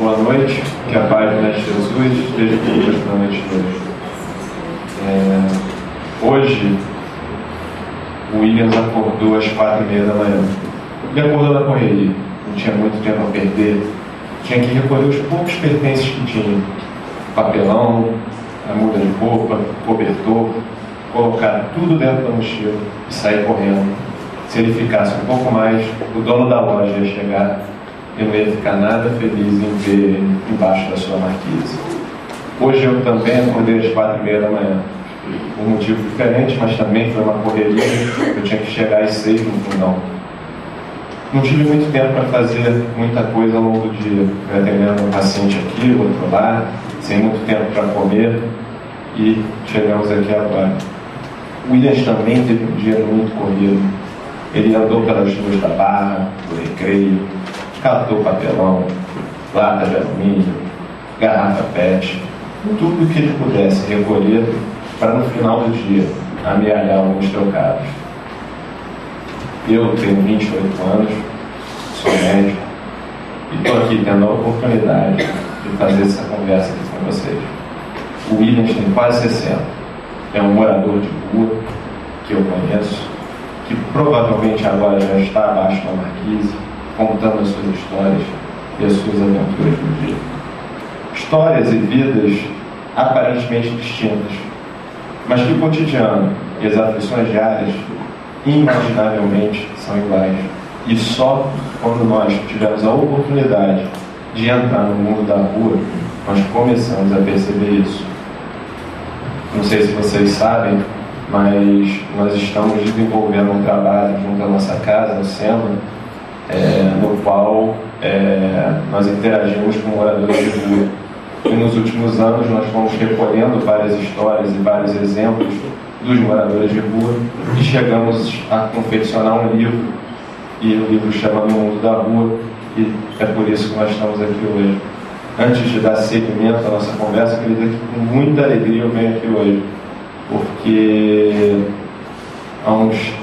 Boa noite, que a paz do Mestre Jesus esteja conosco na noite de hoje. Hoje, o Williams acordou às 4h30 da manhã. Ele acordou na correria, não tinha muito tempo a perder, tinha que recolher os poucos pertences que tinha: papelão, a muda de roupa, cobertor, colocar tudo dentro da mochila e sair correndo. Se ele ficasse um pouco mais, o dono da loja ia chegar e não ia ficar nada feliz em ver embaixo da sua marquise. Hoje eu também acordei às 4h30 da manhã. Um motivo diferente, mas também foi uma correria. Eu tinha que chegar às 6 no fundão. Não tive muito tempo para fazer muita coisa ao longo do dia. Eu atendendo um paciente aqui, outro lá, sem muito tempo para comer, e chegamos aqui agora. O Williams também teve um dia muito corrido. Ele andou pelas ruas da Barra, do Recreio, catou papelão, lata de alumínio, garrafa PET, tudo que ele pudesse recolher para no final do dia amealhar alguns trocados. Eu tenho 28 anos, sou médico e estou aqui tendo a oportunidade de fazer essa conversa aqui com vocês. O Williams tem quase 60, é um morador de rua que eu conheço, que provavelmente agora já está abaixo da marquise, contando as suas histórias e as suas aventuras do dia. Histórias e vidas aparentemente distintas, mas que o cotidiano e as aflições diárias inimaginavelmente são iguais. E só quando nós tivemos a oportunidade de entrar no mundo da rua, nós começamos a perceber isso. Não sei se vocês sabem, mas nós estamos desenvolvendo um trabalho junto à nossa casa, no SEMA, no qual nós interagimos com moradores de rua. E nos últimos anos nós fomos recolhendo várias histórias e vários exemplos dos moradores de rua e chegamos a confeccionar um livro, e o livro chama No Mundo da Rua, e é por isso que nós estamos aqui hoje. Antes de dar seguimento à nossa conversa, eu queria dizer que com muita alegria eu venho aqui hoje, porque há uns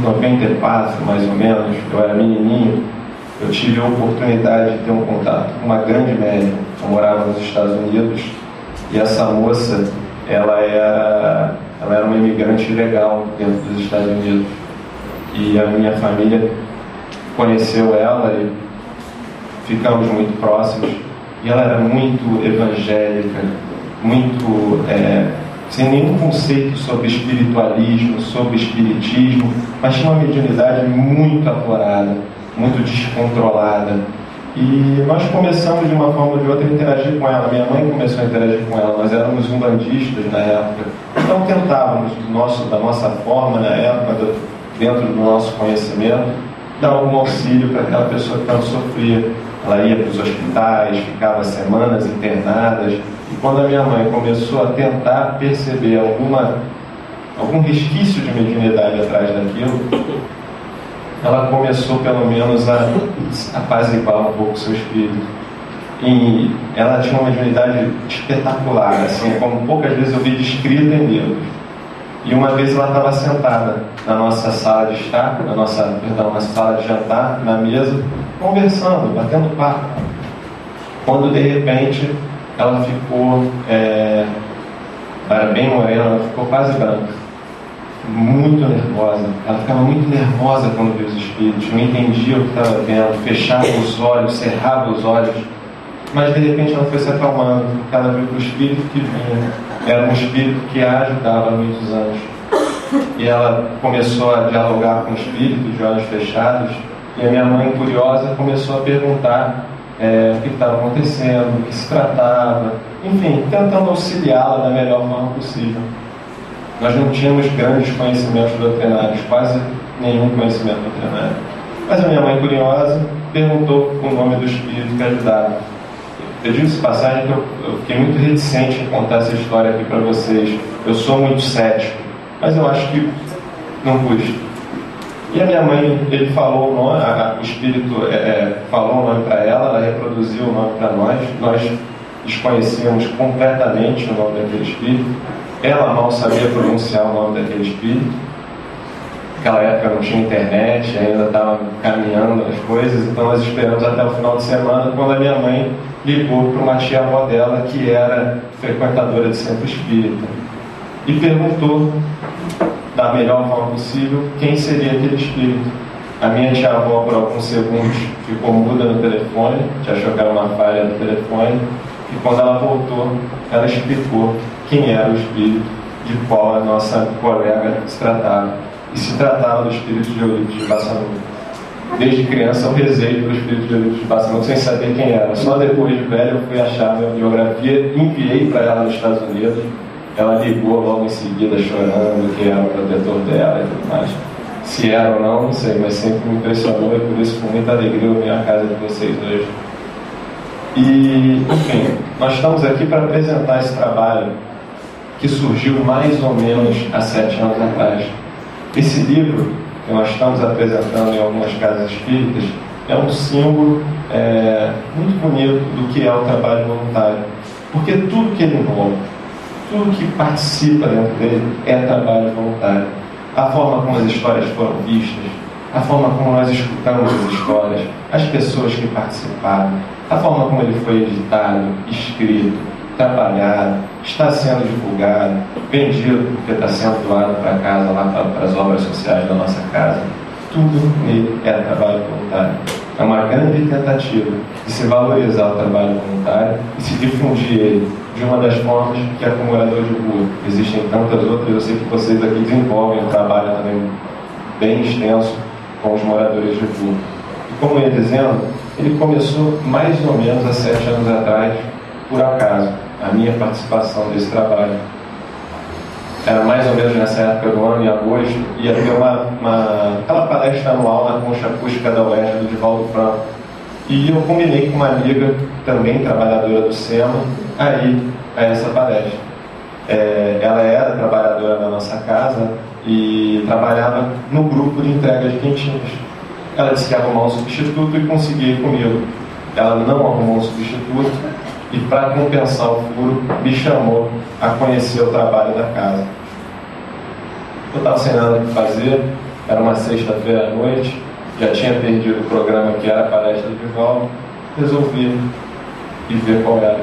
94, mais ou menos, eu era menininho, eu tive a oportunidade de ter um contato com uma grande médium. Eu morava nos Estados Unidos e essa moça, ela era uma imigrante ilegal dentro dos Estados Unidos, e a minha família conheceu ela e ficamos muito próximos, e ela era muito evangélica, muito sem nenhum conceito sobre espiritualismo, sobre espiritismo, mas tinha uma mediunidade muito aflorada, muito descontrolada. E nós começamos de uma forma ou de outra a interagir com ela. Minha mãe começou a interagir com ela. Nós éramos umbandistas na época, então tentávamos da nossa forma na época, dentro do nosso conhecimento, dar algum auxílio para aquela pessoa que tanto sofria. Ela ia para os hospitais, ficava semanas internadas, e quando a minha mãe começou a tentar perceber algum resquício de mediunidade atrás daquilo, ela começou pelo menos a apaziguar um pouco o seu espírito. E ela tinha uma mediunidade espetacular, assim, como poucas vezes eu vi descrita em livros. E uma vez ela estava sentada na nossa sala de estar, na nossa sala de jantar, na mesa, conversando, batendo papo, quando de repente ela ficou, era bem morena, ela ficou quase branca, muito nervosa. Ela ficava muito nervosa quando via os espíritos, não entendia o que estava vendo, fechava os olhos, cerrava os olhos, mas de repente ela foi se acalmando, porque ela viu que o espírito que vinha era um espírito que a ajudava há muitos anos, e ela começou a dialogar com o espírito de olhos fechados. E a minha mãe, curiosa, começou a perguntar o que estava acontecendo, o que se tratava, enfim, tentando auxiliá-la da melhor forma possível. Nós não tínhamos grandes conhecimentos doutrinários, quase nenhum conhecimento doutrinário. Mas a minha mãe, curiosa, perguntou o nome do espírito que ajudava. Eu digo-se passagem que eu fiquei muito reticente em contar essa história aqui para vocês. Eu sou muito cético, mas eu acho que não custa. E a minha mãe, ele falou o nome, o espírito falou o nome para ela reproduziu o nome para nós desconhecíamos completamente o nome daquele espírito, ela mal sabia pronunciar o nome daquele espírito. Naquela época não tinha internet, ainda estava caminhando as coisas, então nós esperamos até o final de semana, quando a minha mãe ligou para uma tia-avó dela, que era frequentadora de centro espírita, e perguntou, da melhor forma possível, quem seria aquele espírito. A minha tia-avó, por alguns segundos, ficou muda no telefone, achou que era uma falha no telefone, e quando ela voltou, ela explicou quem era o espírito de qual a nossa colega se tratava. E se tratava do espírito de Eurípides de Bassanufo. Desde criança eu rezei pelo espírito de Eurípides de Bassanufo sem saber quem era. Só depois de velho eu fui achar a minha biografia, enviei para ela nos Estados Unidos. Ela ligou logo em seguida chorando que era o protetor dela e tudo mais. Se era ou não sei, mas sempre me impressionou e por isso com muita alegria eu vim à casa de vocês hoje. E, enfim, nós estamos aqui para apresentar esse trabalho que surgiu mais ou menos há 7 anos atrás. Esse livro que nós estamos apresentando em algumas casas espíritas é um símbolo muito bonito do que é o trabalho voluntário. Porque tudo que ele envolve, tudo que participa dentro dele é trabalho voluntário. A forma como as histórias foram vistas, a forma como nós escutamos as histórias, as pessoas que participaram, a forma como ele foi editado, escrito, trabalhado, está sendo divulgado, vendido porque está sendo doado para casa, lá para as obras sociais da nossa casa. Tudo nele é trabalho voluntário. É uma grande tentativa de se valorizar o trabalho voluntário e se difundir ele de uma das formas que é como morador de rua. Existem tantas outras, eu sei que vocês aqui desenvolvem um trabalho também bem extenso com os moradores de rua. E como eu ia dizendo, ele começou mais ou menos há 7 anos atrás, por acaso, a minha participação nesse trabalho. Era mais ou menos nessa época do ano, em agosto, ia ter aquela palestra anual na Concha Acústica da UERJ, do Divaldo Franco. E eu combinei com uma amiga, também trabalhadora do SEMA, a ir a essa palestra. Ela era trabalhadora na nossa casa e trabalhava no grupo de entrega de quentinhas. Ela disse que ia arrumar um substituto e conseguia ir comigo. Ela não arrumou um substituto e, para compensar o furo, me chamou a conhecer o trabalho da casa. Eu estava sem nada para fazer, era uma sexta-feira à noite, já tinha perdido o programa que era a palestra de Divaldo, resolvi ir ver qual era.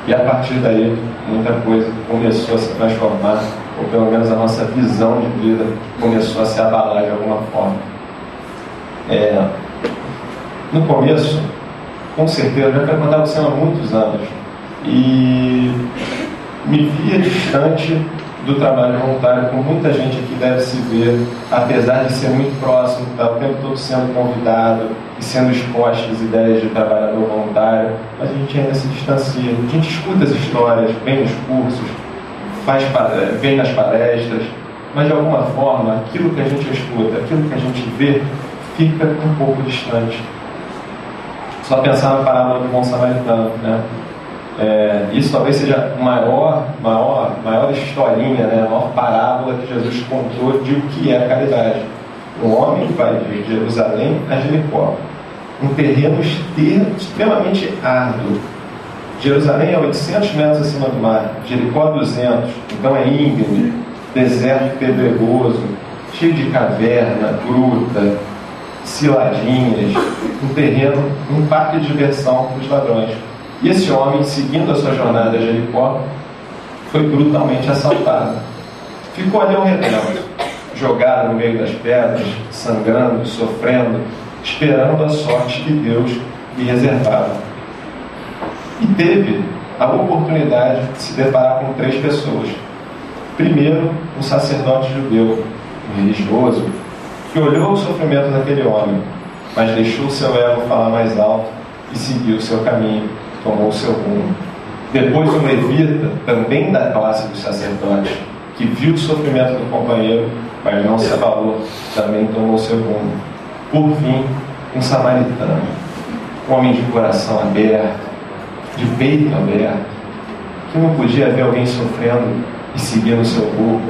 E a partir daí, muita coisa começou a se transformar, ou pelo menos a nossa visão de vida começou a se abalar de alguma forma. No começo, com certeza, eu já frequentava o SEMA há muitos anos e me via distante do trabalho voluntário, como muita gente aqui deve se ver, apesar de ser muito próximo, estar o tempo todo sendo convidado e sendo exposto às ideias de trabalhador voluntário, mas a gente ainda se distancia. A gente escuta as histórias, vem nos cursos, vem nas palestras, mas de alguma forma aquilo que a gente escuta, aquilo que a gente vê, fica um pouco distante. Só pensar na parábola do bom samaritano, né? Isso talvez seja a maior historinha, né? A maior parábola que Jesus contou de o que é a caridade. Um homem vai de Jerusalém a Jericó, um terreno extremamente árduo. Jerusalém é 800 metros acima do mar, Jericó 200, então é íngreme, deserto pedregoso, cheio de caverna, gruta, ciladinhas, um terreno, um parque de diversão para os ladrões. E esse homem, seguindo a sua jornada a Jericó, foi brutalmente assaltado. Ficou ali ao redor, jogado no meio das pedras, sangrando, sofrendo, esperando a sorte que Deus lhe reservava. E teve a oportunidade de se deparar com 3 pessoas. Primeiro, um sacerdote judeu, um religioso, que olhou o sofrimento daquele homem, mas deixou o seu ego falar mais alto e seguiu o seu caminho, tomou o seu rumo. Depois, um levita, também da classe dos sacerdotes, que viu o sofrimento do companheiro, mas não se abalou, também tomou o seu rumo. Por fim, um samaritano, um homem de coração aberto, de peito aberto, que não podia ver alguém sofrendo e seguir no seu rumo,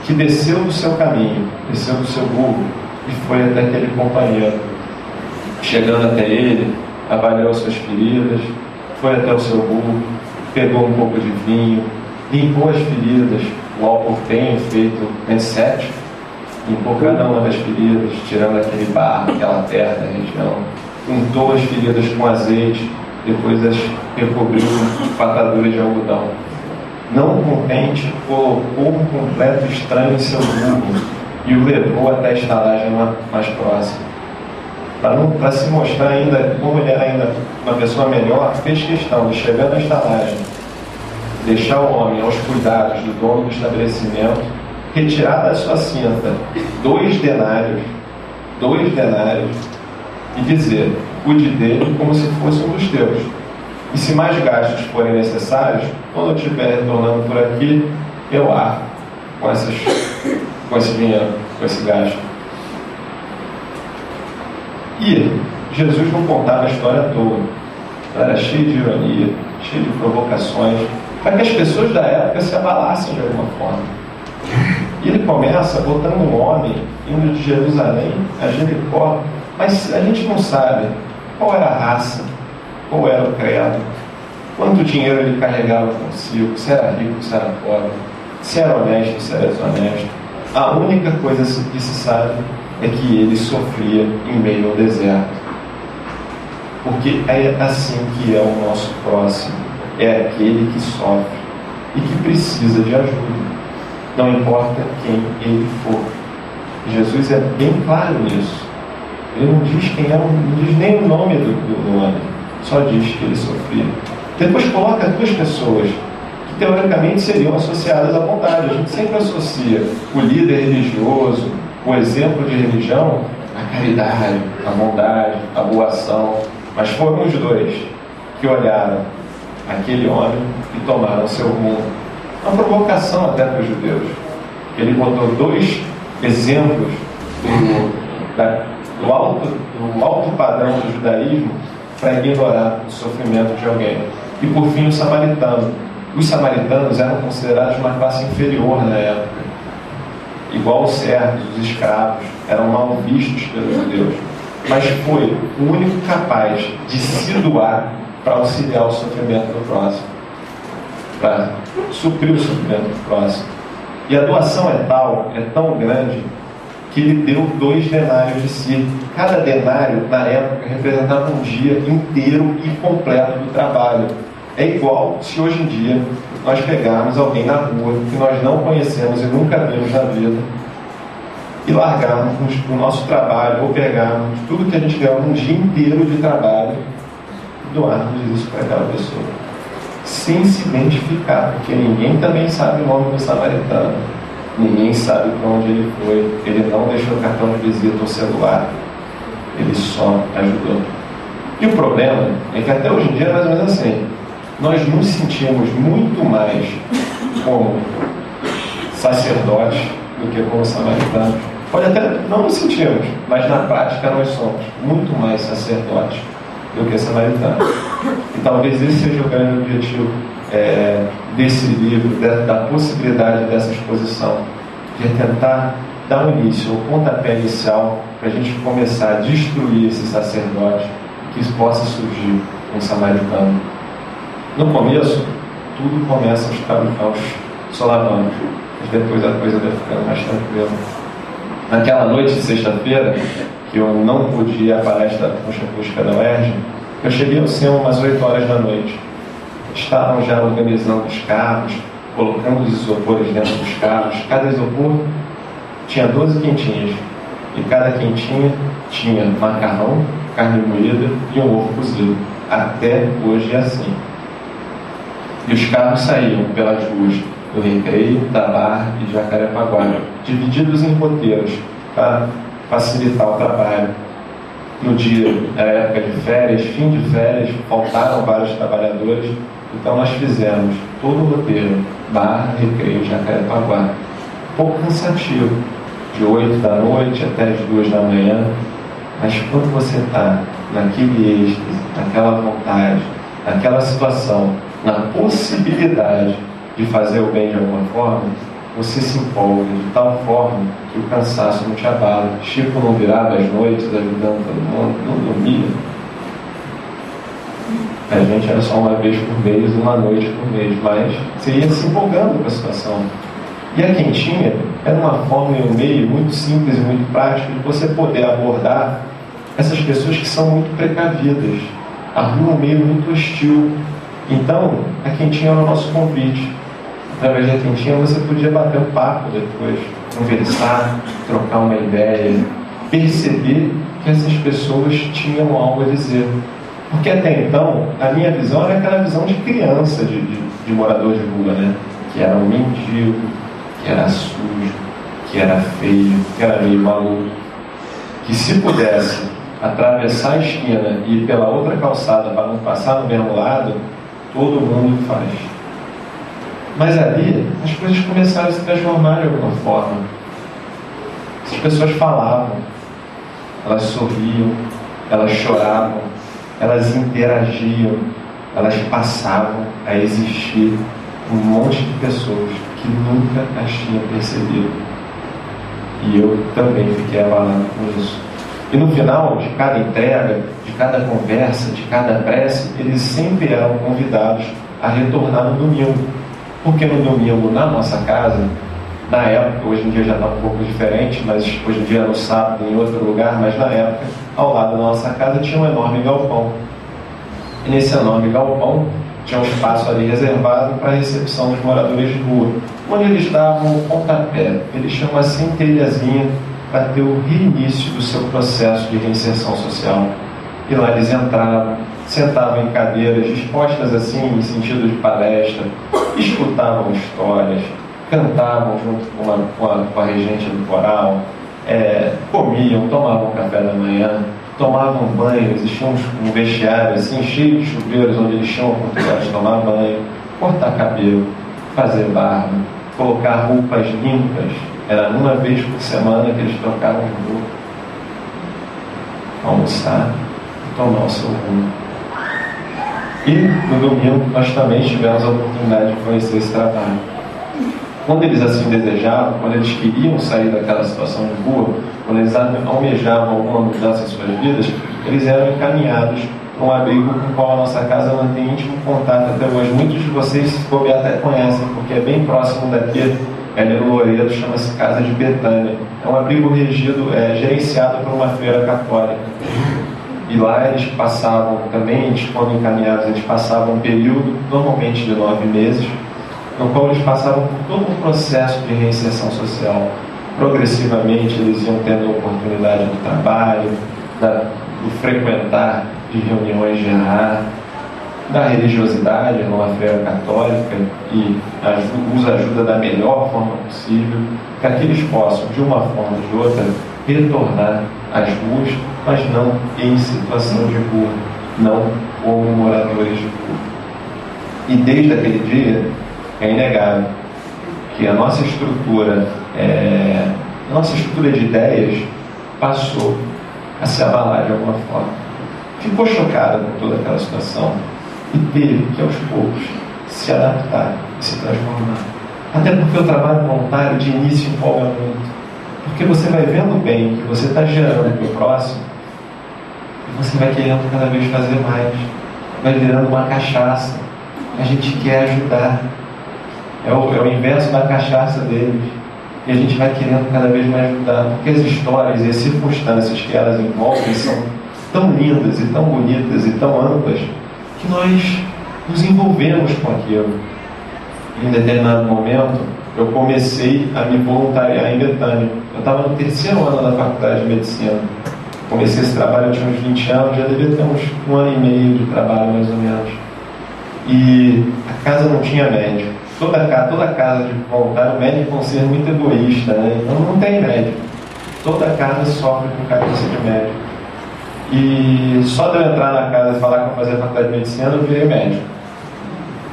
que desceu do seu caminho, desceu do seu rumo e foi até aquele companheiro. Chegando até ele, avaliou suas feridas, foi até o seu burro, pegou um pouco de vinho, limpou as feridas, o álcool tem efeito antisséptico, limpou cada uma das feridas, tirando aquele barro, aquela terra da região, untou as feridas com azeite, depois as recobriu com atadura de algodão. Não contente, colocou um completo estranho em seu burro e o levou até a estalagem mais próxima. Para se mostrar ainda como ele era ainda uma pessoa melhor, fez questão de, chegando à estalagem, deixar o homem aos cuidados do dono do estabelecimento, retirar da sua cinta 2 denários, e dizer: cuide dele como se fosse um dos teus. E se mais gastos forem necessários, quando eu estiver retornando por aqui, eu arco com esse dinheiro, com esse gasto. E Jesus não contava a história toda. Ela era cheia de ironia, cheia de provocações, para que as pessoas da época se abalassem de alguma forma. E ele começa botando um homem indo de Jerusalém a Jericó, mas a gente não sabe qual era a raça, qual era o credo, quanto dinheiro ele carregava consigo, se era rico, se era pobre, se era honesto, se era desonesto. A única coisa que se sabe é que ele sofria em meio ao deserto. Porque é assim que é o nosso próximo, é aquele que sofre e que precisa de ajuda, não importa quem ele for. Jesus é bem claro nisso. Ele não diz quem é, não diz nem o nome do homem, só diz que ele sofria. Depois coloca 2 pessoas que teoricamente seriam associadas à bondade. A gente sempre associa o líder religioso, o exemplo de religião, à caridade, à bondade, à boa ação. Mas foram os 2 que olharam aquele homem e tomaram seu rumo. Uma provocação até para os judeus. Ele botou 2 exemplos do alto padrão do judaísmo para ignorar o sofrimento de alguém. E por fim, o samaritano. Os samaritanos eram considerados uma classe inferior na época. Igual os servos, os escravos, eram mal vistos pelos judeus. Mas foi o único capaz de se doar para auxiliar o sofrimento do próximo, para suprir o sofrimento do próximo. E a doação é tão grande, que ele deu 2 denários de si. Cada denário, na época, representava um dia inteiro e completo do trabalho. É igual se hoje em dia nós pegarmos alguém na rua que nós não conhecemos e nunca vimos na vida e largarmos o nosso trabalho, ou pegarmos tudo que a gente ganhou um dia inteiro de trabalho e doarmos isso para aquela pessoa, sem se identificar, porque ninguém também sabe o nome do samaritano, ninguém sabe para onde ele foi, ele não deixou cartão de visita ou celular, ele só ajudou. E o problema é que até hoje em dia é mais ou menos assim: nós nos sentimos muito mais como sacerdotes do que como samaritanos. Pode até não nos sentimos, mas na prática nós somos muito mais sacerdotes do que samaritanos. E talvez esse seja o grande objetivo desse livro, da possibilidade dessa exposição, de tentar dar um início, o pontapé inicial, para a gente começar a destruir esse sacerdote, que possa surgir um samaritano. No começo, tudo começa aos solavancos, mas depois a coisa vai ficando mais tranquila. Naquela noite de sexta-feira, que eu não pude ir à palestra da Concha Acústica da UERJ, eu cheguei ao SEMA umas 8 horas da noite. Estavam já organizando os carros, colocando os isopores dentro dos carros. Cada isopor tinha 12 quentinhas, e cada quentinha tinha macarrão, carne moída e um ovo cozido. Até hoje é assim. E os carros saíam pelas ruas do Recreio, da Barra e de Jacarepaguá, divididos em roteiros para facilitar o trabalho. No dia, na época de férias, fim de férias, faltaram vários trabalhadores, então nós fizemos todo o roteiro, Barra, Recreio, Jacarepaguá. Um pouco cansativo, de 8 da noite até as 2 da manhã, mas quando você está naquele êxtase, naquela vontade, naquela situação, na possibilidade de fazer o bem de alguma forma, você se empolga de tal forma que o cansaço não te abala. Chico não virava às noites ajudando todo mundo, não dormia. A gente era só uma vez por mês, uma noite por mês, mas você ia se empolgando com a situação. E a quentinha era uma forma e um meio muito simples e muito prático de você poder abordar essas pessoas que são muito precavidas. A rua é um meio muito hostil. Então, a Quentinha era o nosso convite. Através da Quentinha você podia bater um papo depois, conversar, trocar uma ideia, perceber que essas pessoas tinham algo a dizer. Porque até então, a minha visão era aquela visão de criança, de morador de rua, né? Que era um mendigo, que era sujo, que era feio, que era meio maluco. Que se pudesse atravessar a esquina e ir pela outra calçada para não passar no mesmo lado, todo mundo faz. Mas ali, as coisas começaram a se transformar de alguma forma. As pessoas falavam, elas sorriam, elas choravam, elas interagiam, elas passavam a existir um monte de pessoas que nunca as tinha percebido. E eu também fiquei abalado com isso. E no final de cada entrega, de cada conversa, de cada prece, eles sempre eram convidados a retornar no domingo. Porque no domingo, na nossa casa, na época, hoje em dia já está um pouco diferente, mas hoje em dia no sábado, em outro lugar, mas na época, ao lado da nossa casa tinha um enorme galpão. E nesse enorme galpão tinha um espaço ali reservado para a recepção dos moradores de rua, onde eles davam o pontapé, eles chamam assim telhazinha, para ter o reinício do seu processo de reinserção social. E lá eles entravam, sentavam em cadeiras dispostas assim, em sentido de palestra, escutavam histórias, cantavam junto com a regente do coral, comiam, tomavam café da manhã, tomavam banho, existia um vestiário assim, cheio de chuveiros, onde eles tinham a oportunidade de tomar banho, cortar cabelo, fazer barba, colocar roupas limpas. Era uma vez por semana que eles trocavam de roupa, almoçar e tomar o seu rumo. E no domingo nós também tivemos a oportunidade de conhecer esse trabalho. Quando eles assim desejavam, quando eles queriam sair daquela situação de rua, quando eles almejavam alguma mudança em suas vidas, eles eram encaminhados para um abrigo com o qual a nossa casa mantém íntimo contato até hoje. Muitos de vocês, se for, até conhecem, porque é bem próximo daqui, no Loreto, chama-se Casa de Betânia. É um abrigo regido, gerenciado por uma feira católica. E lá eles passavam, também, quando encaminhados, eles passavam um período, normalmente de 9 meses, no qual eles passavam por todo um processo de reinserção social. Progressivamente eles iam tendo a oportunidade do trabalho, do frequentar de reuniões de AA, da religiosidade numa feira católica, e os ajuda da melhor forma possível, para que eles possam, de uma forma ou de outra, retornar às ruas, mas não em situação de rua, não como moradores de rua. E desde aquele dia, é inegável que a nossa estrutura de ideias passou a se abalar de alguma forma. Ficou chocada com toda aquela situação e teve que, aos poucos, se adaptar e se transformar. Até porque o trabalho voluntário de início empolga muito. Porque você vai vendo bem que você está gerando para o próximo e você vai querendo cada vez fazer mais. Vai virando uma cachaça. A gente quer ajudar. É o inverso da cachaça deles. E a gente vai querendo cada vez mais ajudar. Porque as histórias e as circunstâncias que elas envolvem são tão lindas e tão bonitas e tão amplas que nós nos envolvemos com aquilo. Em determinado momento, eu comecei a me voluntariar em Betânia. Eu estava no 3º ano da faculdade de medicina. Comecei esse trabalho, eu tinha uns 20 anos, já devia ter uns 1 ano e meio de trabalho, mais ou menos. E a casa não tinha médico. Toda casa de voluntário, o médico vão ser muito egoísta, né? Então não tem médico. Toda casa sofre com carência de médico. E só de eu entrar na casa e falar que eu fazia faculdade de medicina, eu virei médico.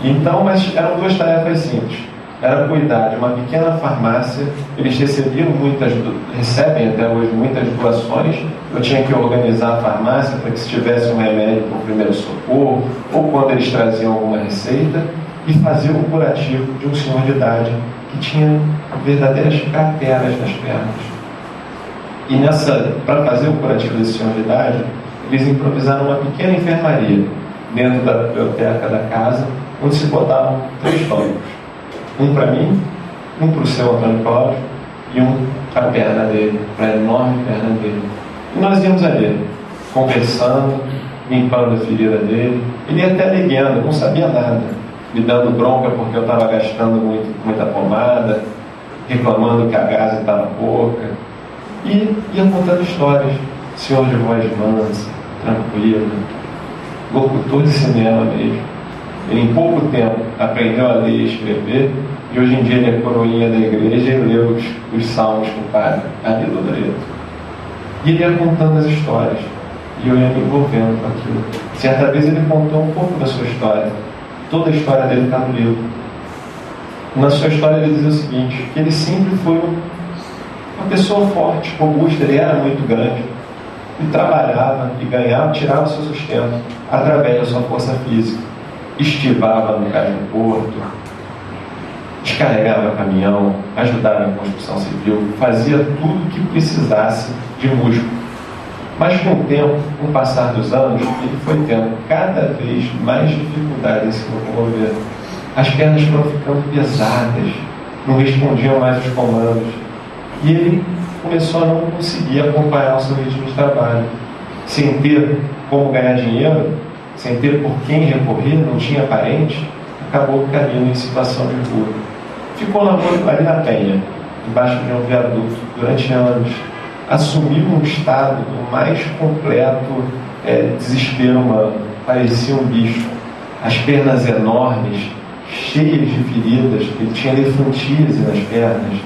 Então, mas eram 2 tarefas simples. Era cuidar de uma pequena farmácia. Eles recebem até hoje muitas doações. Eu tinha que organizar a farmácia para que, se tivesse um remédio para o primeiro socorro, ou quando eles traziam alguma receita, e fazer o curativo de um senhor de idade que tinha verdadeiras crateras nas pernas. E para fazer o curativo desse senhor de idade, eles improvisaram uma pequena enfermaria dentro da biblioteca da casa, onde se botavam 3 bancos. Um para mim, um para o seu Antônio Cláudio iam para a perna dele, para a enorme perna dele. E nós íamos ali, conversando, limpando a ferida dele. Ele ia até liguendo, não sabia nada, me dando bronca porque eu estava gastando muita pomada, reclamando que a gás estava pouca. E ia contando histórias. Senhor de voz mansa, tranquilo, locutor de cinema mesmo. Ele em pouco tempo aprendeu a ler e escrever, e hoje em dia ele é coroinha da igreja e lê os salmos com o padre, ali do Loreto. E ele ia contando as histórias, e eu ia me envolvendo com aquilo. Certa vez ele contou um pouco da sua história. Toda a história dele está no livro. Na sua história ele dizia o seguinte, que ele sempre foi uma pessoa forte, robusta, ele era muito grande, e trabalhava, e ganhava, tirava o seu sustento através da sua força física. Estivava no cais do porto, descarregava caminhão, ajudava na construção civil, fazia tudo o que precisasse de músculo. Mas com o tempo, com o passar dos anos, ele foi tendo cada vez mais dificuldade em se locomover. As pernas foram ficando pesadas, não respondiam mais os comandos. E ele começou a não conseguir acompanhar o seu ritmo de trabalho. Sem ter como ganhar dinheiro, sem ter por quem recorrer, não tinha parente, acabou caindo em situação de rua. Ficou ali na Penha, embaixo de um viaduto, durante anos. Assumiu um estado do mais completo desespero humano. Parecia um bicho. As pernas enormes, cheias de feridas, ele tinha elefantise nas pernas.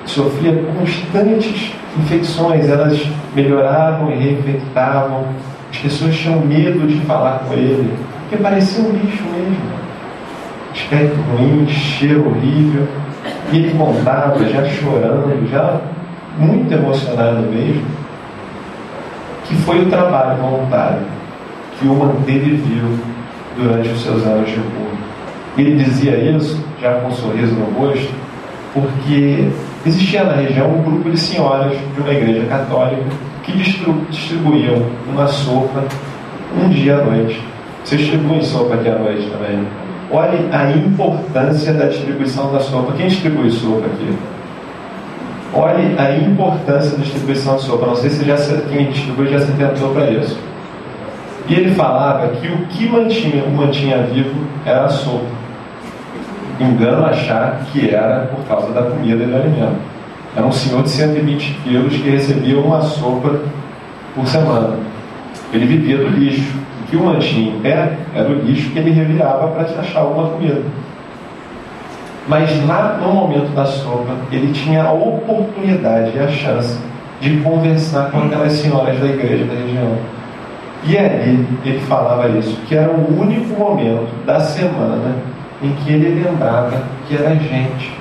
Sofria constantes infecções, elas melhoravam e reinfectavam. As pessoas tinham medo de falar com ele, porque parecia um bicho mesmo. Aspecto ruim, cheiro horrível. E ele contava, já chorando, já muito emocionado mesmo, que foi o trabalho voluntário que o manteve vivo durante os seus anos de rua. Ele dizia isso, já com um sorriso no rosto, porque existia na região um grupo de senhoras de uma igreja católica que distribuíam uma sopa um dia à noite. Vocês distribuem sopa aqui à noite também? Olhem a importância da distribuição da sopa. Quem distribui sopa aqui? Olhe a importância da distribuição de sopa. Não sei se quem distribui já se atentou para isso. E ele falava que o que o mantinha vivo era a sopa. Engano achar que era por causa da comida e do alimento. Era um senhor de 120 quilos que recebia uma sopa por semana. Ele vivia do lixo. O que o mantinha em pé era o lixo que ele revirava para achar alguma comida. Mas lá no momento da sopa, ele tinha a oportunidade e a chance de conversar com aquelas senhoras da igreja da região. E ali ele falava isso, que era o único momento da semana em que ele lembrava que era gente.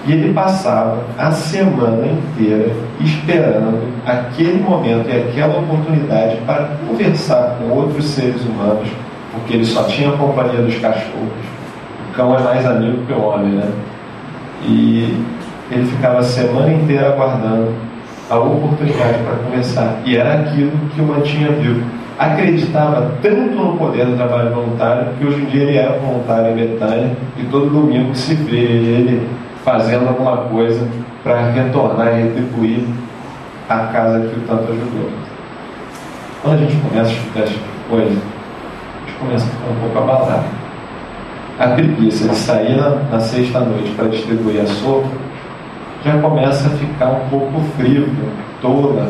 E ele passava a semana inteira esperando aquele momento e aquela oportunidade para conversar com outros seres humanos, porque ele só tinha a companhia dos cachorros. O cão é mais amigo que o homem, né? E ele ficava a semana inteira aguardando a oportunidade para conversar. E era aquilo que o mantinha vivo. Acreditava tanto no poder do trabalho voluntário que hoje em dia ele é voluntário em Betânia e todo domingo se vê ele fazendo alguma coisa para retornar e retribuir a casa que o tanto ajudou. Quando a gente começa a estudar essa coisa, a gente começa a ficar um pouco abalado. A preguiça de sair na sexta-noite para distribuir a sopa já começa a ficar um pouco frio, toda,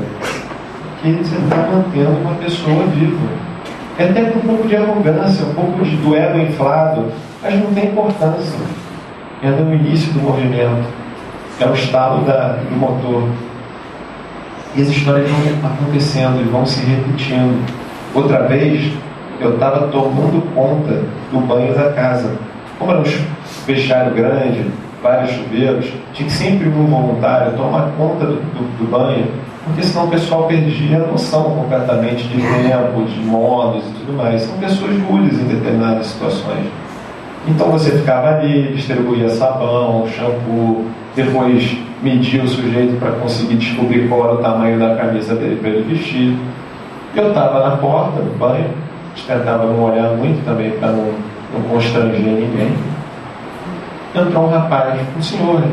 que você está mantendo uma pessoa viva. É até com um pouco de arrogância, um pouco do ego inflado, mas não tem importância. É no início do movimento, é o estalo do motor. E as histórias vão acontecendo e vão se repetindo. Outra vez, eu estava tomando conta do banho da casa. Como era um vestiário grande, vários chuveiros, tinha que sempre um voluntário tomar conta do banho, porque senão o pessoal perdia a noção completamente de tempo, de modos e tudo mais. São pessoas rudes em determinadas situações. Então você ficava ali, distribuía sabão, shampoo, depois media o sujeito para conseguir descobrir qual era o tamanho da camisa dele para ele vestir. Eu estava na porta do banho, tentava não olhar muito também para não constranger ninguém. Entrou um rapaz, um senhor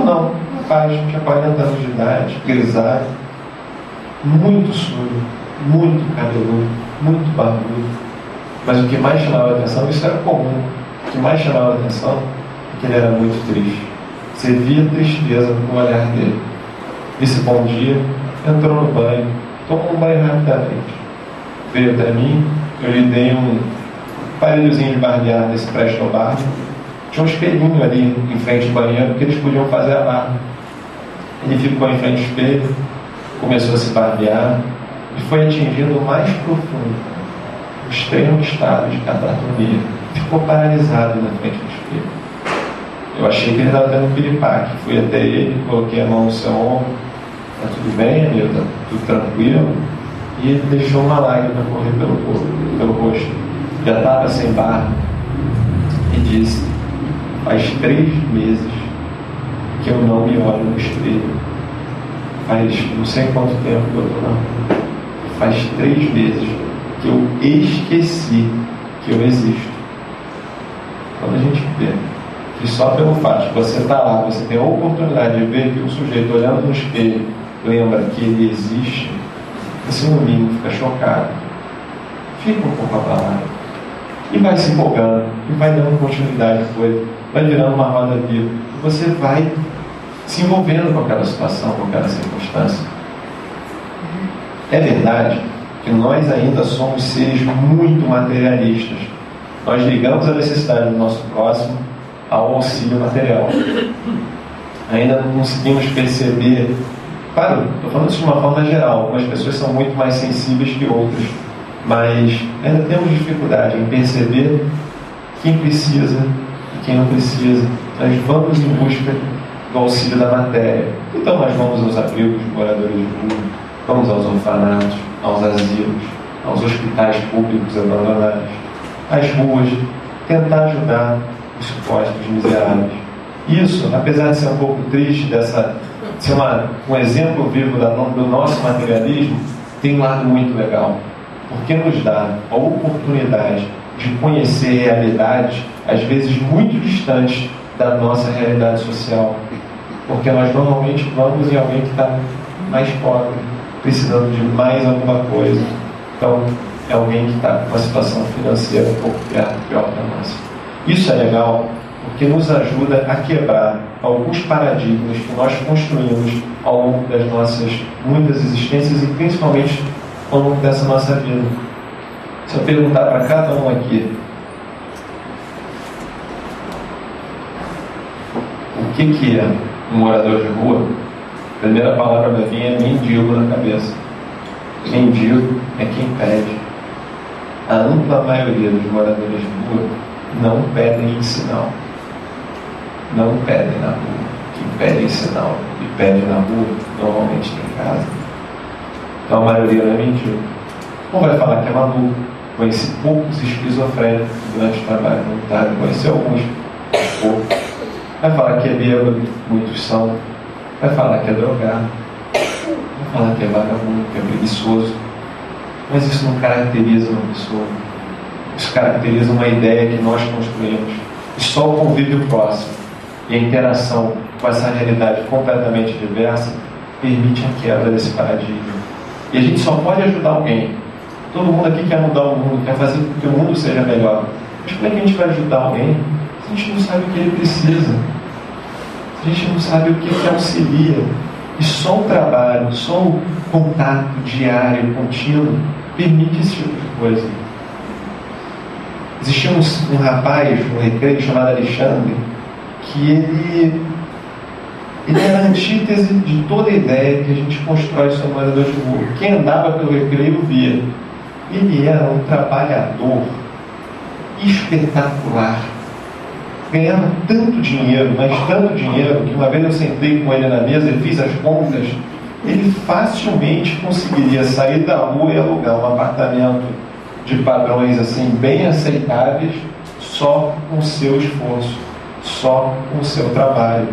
não, rapaz, tinha 40 anos de idade, grisalho, muito sujo, muito cabeludo, muito barbudo. Mas o que mais chamava a atenção, isso era comum, o que mais chamava a atenção é que ele era muito triste. Você via tristeza no olhar dele. Disse bom dia, entrou no banho, tomou um banho rapidamente. Veio até mim, eu lhe dei um aparelhozinho de barbear desse Presto Barba. Tinha um espelhinho ali em frente do banheiro que eles podiam fazer a barba. Ele ficou em frente ao espelho, começou a se barbear e foi atingindo o mais profundo, o extremo estado de catatonia. Ficou paralisado na frente do espelho. Eu achei que ele estava dando um piripaque. Fui até ele, coloquei a mão no seu ombro. Está tudo bem, amigo? Está tudo tranquilo? E ele deixou uma lágrima correr pelo rosto. Já estava sem barba. E disse: faz 3 meses que eu não me olho no espelho. Faz não sei quanto tempo, doutor, não. Faz 3 meses que eu esqueci que eu existo. Quando a gente vê que só pelo fato de você estar lá, você tem a oportunidade de ver que o sujeito olhando no espelho lembra que ele existe, você no mínimo fica chocado, fica um pouco abalado e vai se empolgando e vai dando continuidade à coisa, vai virando uma roda viva e você vai se envolvendo com aquela situação, com aquela circunstância. É verdade que nós ainda somos seres muito materialistas. Nós ligamos a necessidade do nosso próximo ao auxílio material. Ainda não conseguimos perceber. Claro, estou falando isso de uma forma geral. Algumas pessoas são muito mais sensíveis que outras, mas ainda temos dificuldade em perceber quem precisa e quem não precisa. Nós vamos em busca do auxílio da matéria. Então nós vamos aos abrigos de moradores de rua, vamos aos orfanatos, aos asilos, aos hospitais públicos abandonados, às ruas, tentar ajudar os supostos miseráveis. Isso, apesar de ser um pouco triste, de ser um exemplo vivo do nosso materialismo, tem um lado muito legal, porque nos dá a oportunidade de conhecer realidades, às vezes muito distantes da nossa realidade social, porque nós normalmente vamos em alguém que está mais pobre, precisando de mais alguma coisa. Então, é alguém que está com uma situação financeira um pouco pior que a nossa. Isso é legal porque nos ajuda a quebrar alguns paradigmas que nós construímos ao longo das nossas muitas existências e principalmente ao longo dessa nossa vida. Se eu perguntar para cada um aqui o que é um morador de rua, a primeira palavra vai vir é mendigo na cabeça. Mendigo é quem pede. A ampla maioria dos moradores de rua não pedem em sinal. Não pedem na rua. Quem pede em sinal e pede na rua, normalmente tem casa. Então a maioria não é mendigo. Ou vai falar que é maluco. Conheci poucos esquizofrênicos durante o trabalho voluntário. Conheci alguns, poucos. Vai falar que é bêbado, muitos são. Vai falar que é drogado. Vai falar que é vagabundo, que é preguiçoso. Mas isso não caracteriza uma pessoa. Isso caracteriza uma ideia que nós construímos. E só o convívio próximo e a interação com essa realidade completamente diversa permite a quebra desse paradigma. E a gente só pode ajudar alguém. Todo mundo aqui quer mudar o mundo, quer fazer com que o mundo seja melhor. Mas como é que a gente vai ajudar alguém se a gente não sabe o que ele precisa? Se a gente não sabe o que auxilia? E só o trabalho, só o contato diário, contínuo, permite esse tipo de coisa. Existia um rapaz no recreio chamado Alexandre, que ele era a antítese de toda a ideia que a gente constrói sobre o morador de rua. Quem andava pelo recreio via. Ele era um trabalhador espetacular. Ganhava tanto dinheiro, mas tanto dinheiro, que uma vez eu sentei com ele na mesa e fiz as contas, ele facilmente conseguiria sair da rua e alugar um apartamento de padrões assim, bem aceitáveis, só com o seu esforço, só com o seu trabalho.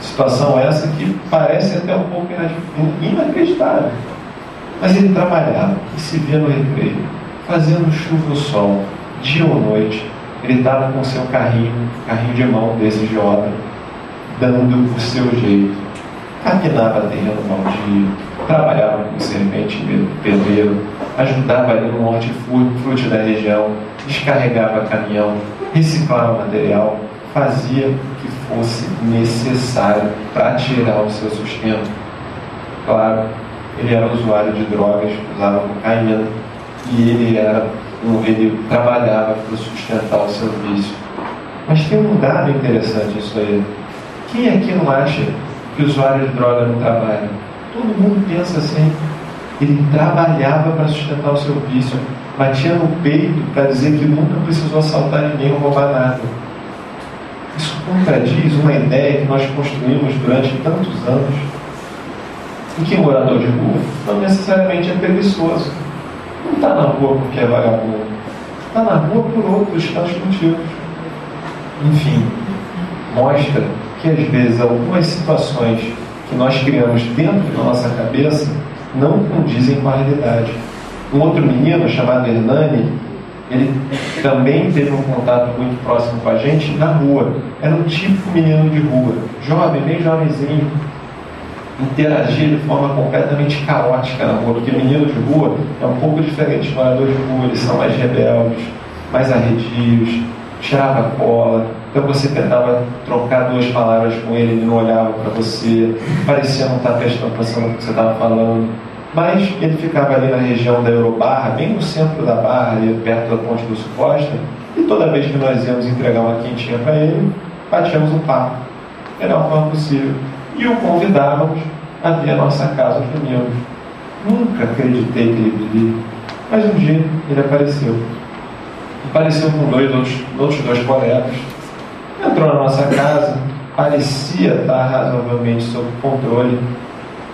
Situação essa que parece até um pouco inacreditável. Mas ele trabalhava e se via no recreio, fazendo chuva ou sol, dia ou noite. Ele estava com o seu carrinho de mão desses de obra, dando o seu jeito. Capinava terreno baldio, trabalhava como servente pedreiro, ajudava ali no hortifruti da região, descarregava caminhão, reciclava material, fazia o que fosse necessário para tirar o seu sustento. Claro, ele era usuário de drogas, usava cocaína, e ele trabalhava para sustentar o seu vício. Mas tem um dado interessante nisso aí. Quem aqui não acha que o usuário de droga não trabalha? Todo mundo pensa assim. Ele trabalhava para sustentar o seu vício, batia no peito para dizer que nunca precisou assaltar ninguém ou roubar nada. Isso contradiz uma ideia que nós construímos durante tantos anos, em que o morador de rua não necessariamente é preguiçoso. Não está na rua porque é vagabundo. Está na rua por outros tantos motivos. Enfim, mostra que às vezes algumas situações que nós criamos dentro da nossa cabeça não condizem com a realidade. Um outro menino chamado Hernani, ele também teve um contato muito próximo com a gente na rua. Era um típico menino de rua, jovem, bem jovenzinho, interagia de forma completamente caótica na rua, porque menino de rua é um pouco diferente de moradores de rua. Eles são mais rebeldes, mais arredios, tirava cola. Então você tentava trocar duas palavras com ele, ele não olhava para você, parecia não estar prestando atenção no que você estava falando. Mas ele ficava ali na região da Eurobarra, bem no centro da Barra, ali perto da Ponte do Suposta, e toda vez que nós íamos entregar uma quentinha para ele, batíamos um papo, da melhor forma possível, e o convidávamos a vir à nossa casa aos domingos. Nunca acreditei que ele viria, mas um dia ele apareceu. Apareceu com outros dois colegas, entrou na nossa casa, parecia estar razoavelmente sob controle.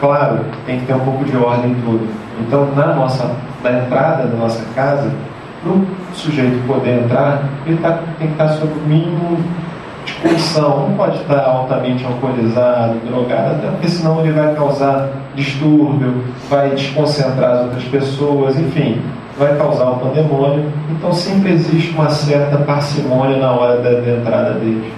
Claro, tem que ter um pouco de ordem em tudo. Então, na entrada da nossa casa, para o sujeito poder entrar, ele tem que estar sob o mínimo de condição. Não pode estar altamente alcoolizado, drogado, até porque senão ele vai causar distúrbio, vai desconcentrar as outras pessoas, enfim, vai causar um pandemônio. Então, sempre existe uma certa parcimônia na hora da entrada dele.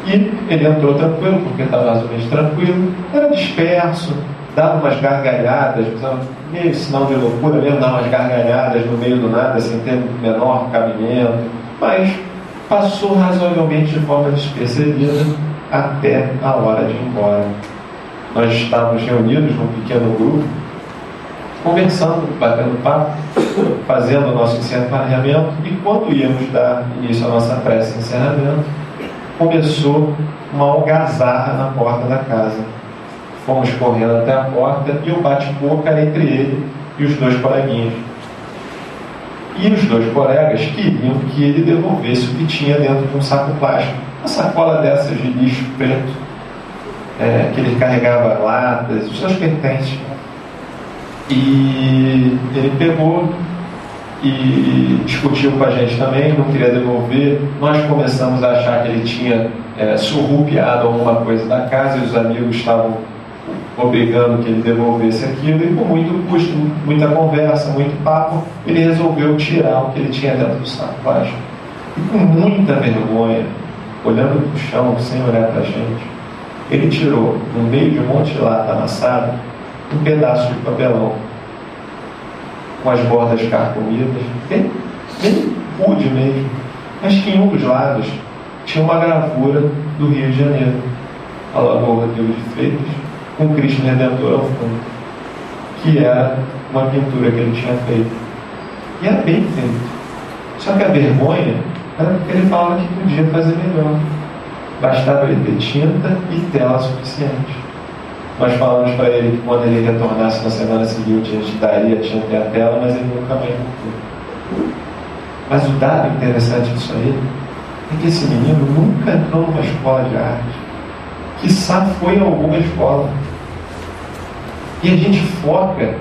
E ele entrou tranquilo, porque estava razoavelmente tranquilo, era disperso, dava umas gargalhadas, meio sinal de loucura mesmo, dava umas gargalhadas no meio do nada, sem ter menor cabimento, mas passou razoavelmente de forma despercebida até a hora de ir embora. Nós estávamos reunidos num pequeno grupo, conversando, batendo papo, fazendo o nosso encerramento, e quando íamos dar início à nossa prece de encerramento, começou uma algazarra na porta da casa. Fomos correndo até a porta e o bate-boca entre ele e os dois coleguinhas. E os dois colegas queriam que ele devolvesse o que tinha dentro de um saco plástico. Uma sacola dessas de lixo preto, que ele carregava latas, os seus pertences. E ele pegou e discutiu com a gente também, não queria devolver. Nós começamos a achar que ele tinha surrupiado alguma coisa da casa e os amigos estavam obrigando que ele devolvesse aquilo, e com muito custo, muita conversa, muito papo, ele resolveu tirar o que ele tinha dentro do saco plástico. E com muita vergonha, olhando para o chão, sem olhar para a gente, ele tirou, no meio de um monte de lata amassada, um pedaço de papelão com as bordas carcomidas, bem rude mesmo, mas que em um dos lados tinha uma gravura do Rio de Janeiro, a Lagoa Rodrigo de Freitas, com Cristo Redentor ao fundo, que era uma pintura que ele tinha feito. E era bem feito. Só que a vergonha era porque ele falava que podia fazer melhor. Bastava ele ter tinta e tela suficiente. Nós falamos para ele que quando ele retornasse na semana seguinte, a gente daria a tinta e a tela, mas ele nunca mais voltou. Mas o dado interessante disso aí é que esse menino nunca entrou numa escola de arte, quiçá foi em alguma escola. E a gente foca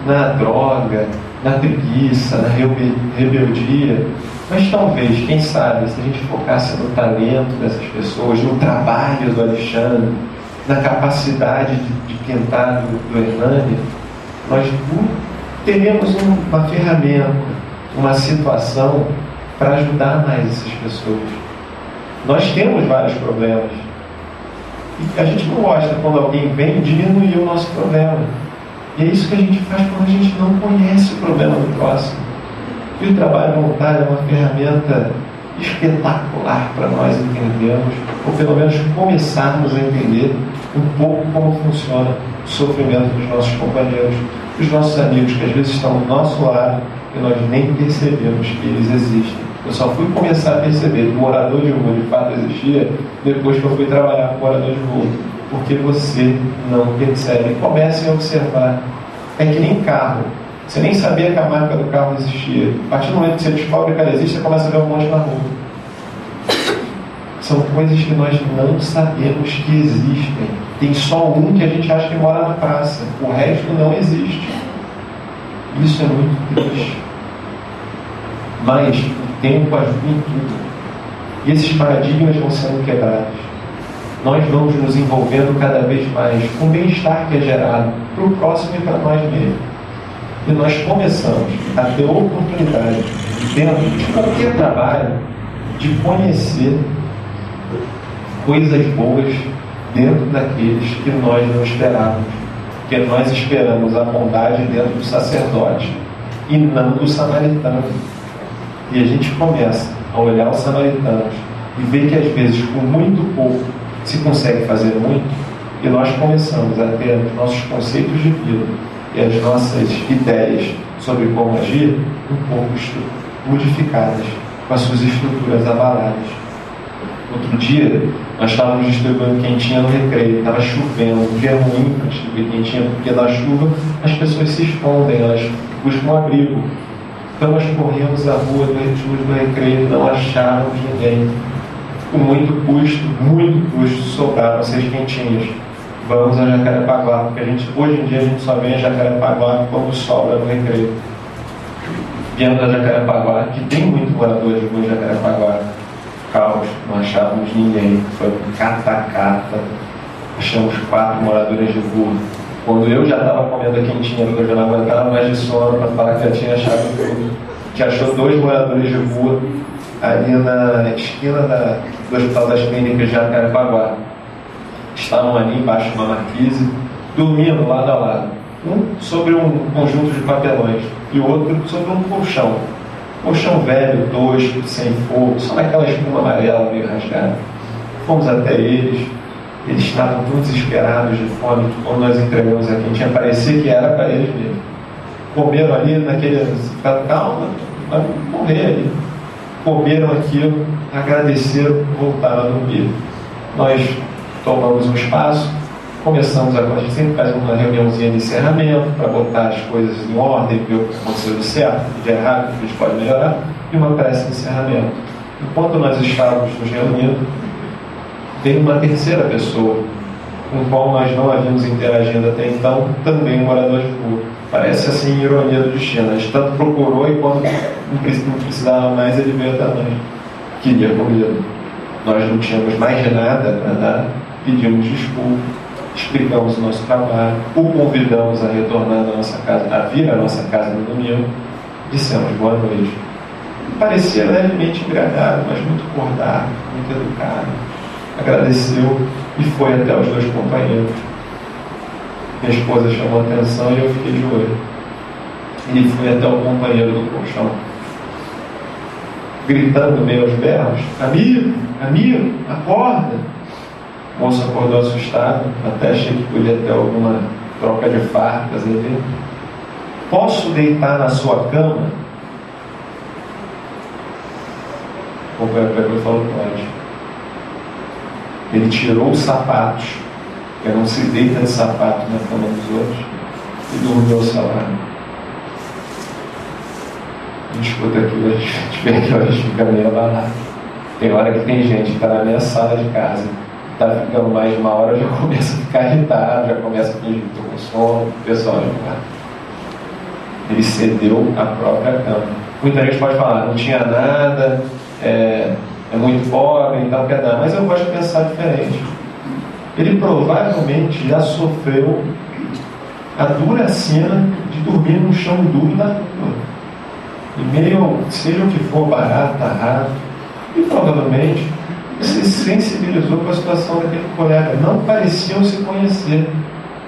na droga, na preguiça, na rebeldia, mas talvez, quem sabe, se a gente focasse no talento dessas pessoas, no trabalho do Alexandre, na capacidade de pintar do Hernani, nós teríamos uma ferramenta, uma situação para ajudar mais essas pessoas. Nós temos vários problemas, E a gente não gosta quando alguém vem diminuir o nosso problema. E é isso que a gente faz quando a gente não conhece o problema do próximo. E o trabalho voluntário é uma ferramenta espetacular para nós entendermos, ou pelo menos começarmos a entender um pouco como funciona o sofrimento dos nossos companheiros, dos nossos amigos, que às vezes estão do nosso lado e nós nem percebemos que eles existem. Eu só fui começar a perceber que o morador de rua de fato existia depois que eu fui trabalhar com morador de rua, porque você não percebe. Comece a observar. É que nem carro. Você nem sabia que a marca do carro existia. A partir do momento que você descobre que ela existe, você começa a ver um monte na rua. São coisas que nós não sabemos que existem. Tem só um que a gente acha que mora na praça. O resto não existe. Isso é muito triste. Mas o tempo ajuda em tudo. E esses paradigmas vão sendo quebrados. Nós vamos nos envolvendo cada vez mais com o bem-estar que é gerado para o próximo e para nós mesmos. E nós começamos a ter oportunidade, dentro de qualquer trabalho, de conhecer coisas boas dentro daqueles que nós não esperávamos. Porque nós esperamos a bondade dentro do sacerdote e não do samaritano. E a gente começa a olhar os samaritanos e ver que às vezes com muito pouco se consegue fazer muito, e nós começamos a ter os nossos conceitos de vida e as nossas ideias sobre como agir um pouco modificadas, com as suas estruturas abaladas. Outro dia, nós estávamos distribuindo quentinha no recreio, estava chovendo, um dia ruim para distribuir quentinha, porque da chuva as pessoas se escondem, elas buscam abrigo. Então nós corremos a rua do recreio, não achávamos ninguém. Com muito custo, sobraram 6 quentinhas. Vamos a Jacarepaguá, porque hoje em dia a gente só vem a Jacarepaguá quando sobra no recreio. Viemos a Jacarepaguá, que tem muito morador de rua em Jacarepaguá. Caos, não achávamos ninguém. Foi um cata-cata. Achamos 4 moradores de rua. Quando eu já estava comendo a quentinha, porque eu já não aguentava mais de sono para falar que já tinha achado tudo. Que achou 2 moradores de rua ali na esquina do Hospital das Clínicas de Jacarepaguá. Estavam ali embaixo de uma marquise, dormindo lado a lado. Um sobre um conjunto de papelões e o outro sobre um colchão. Colchão velho, tosco, sem fogo, só naquela espuma amarela meio rasgada. Fomos até eles. Eles estavam tão desesperados de fome que quando nós entregamos a quentinha, parecia que era para eles mesmo. Comeram ali naquele... Calma, vai morrer ali. Comeram aquilo, agradeceram, voltaram a dormir. Nós tomamos um espaço, começamos agora, a gente sempre faz uma reuniãozinha de encerramento para botar as coisas em ordem, ver o que aconteceu de certo, o que de errado, o que a gente pode melhorar, e uma prece de encerramento. Enquanto nós estávamos nos reunindo, veio uma terceira pessoa, com qual nós não havíamos interagido até então, também um morador de rua. Parece assim, ironia do destino. A gente tanto procurou e quando não precisava mais, ele veio até nós. Queria comida. Nós não tínhamos mais nada para dar, pedimos desculpa, explicamos o nosso trabalho, o convidamos a retornar à nossa casa, a vir à nossa casa no domingo, dissemos boa noite. Parecia levemente embriagado, mas muito cordato, muito educado. Agradeceu e foi até os 2 companheiros. Minha esposa chamou a atenção e eu fiquei de olho. Ele foi até o companheiro do colchão, gritando meio aos berros: amigo, amigo, acorda! O moço acordou assustado, até achei que podia ter alguma troca de farpas ali. Posso deitar na sua cama? O companheiro pegou e falou: pode. Ele tirou os sapatos, porque não se deita de sapato na cama dos outros, e dormiu ao seu lado. A gente escuta aquilo, a gente vê que a gente fica meio abalado. Tem hora que tem gente que está na minha sala de casa, está ficando mais de uma hora, eu já começo a ficar irritado, já começo a fingir que estou com sono, o pessoal já vai. Ele cedeu a própria cama. Muita gente pode falar, não tinha nada, é muito pobre, então quer dar, mas eu gosto de pensar diferente. Ele provavelmente já sofreu a dura cena de dormir no chão duro da rua, e meio, seja o que for, barata, rato, e provavelmente se sensibilizou com a situação daquele colega. Não pareciam se conhecer.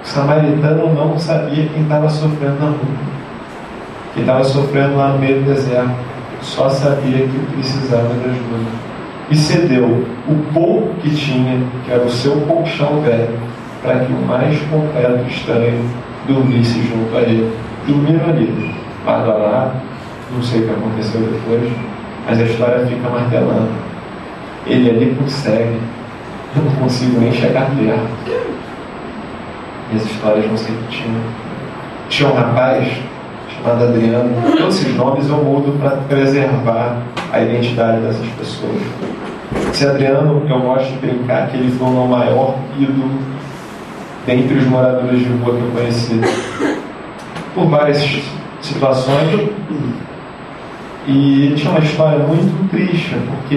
O samaritano não sabia quem estava sofrendo na rua, quem estava sofrendo lá no meio do deserto. Só sabia que precisava de ajuda. E cedeu o pouco que tinha, que era o seu colchão velho, para que o mais completo estranho dormisse junto a ele. Dormiram ali, lado a lado. Não sei o que aconteceu depois, mas a história fica martelando. Ele ali consegue, eu não consigo nem chegar perto. E as histórias vão se repetindo. Tinha um rapaz chamado Adriano. Todos esses nomes eu mudo para preservar a identidade dessas pessoas. Esse Adriano, eu gosto de brincar que ele foi o meu maior ídolo dentre os moradores de rua que eu conheci, por várias situações. E ele tinha uma história muito triste, porque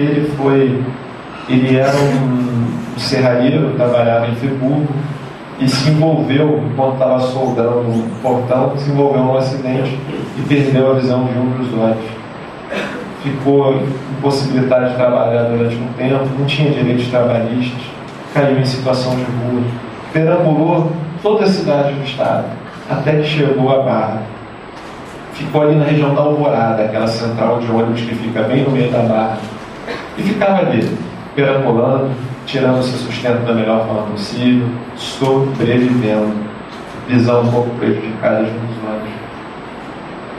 ele era um serralheiro, trabalhava em Friburgo, e se envolveu, enquanto estava soldando um portão, se envolveu num acidente e perdeu a visão de um dos olhos. Ficou impossibilitado de trabalhar durante um tempo, não tinha direitos trabalhistas, caiu em situação de rua, perambulou toda a cidade do estado, até que chegou a Barra. Ficou ali na região da Alvorada, aquela central de ônibus que fica bem no meio da Barra, e ficava ali, perambulando, tirando o seu sustento da melhor forma possível, sobrevivendo, visão um pouco prejudicada nos olhos.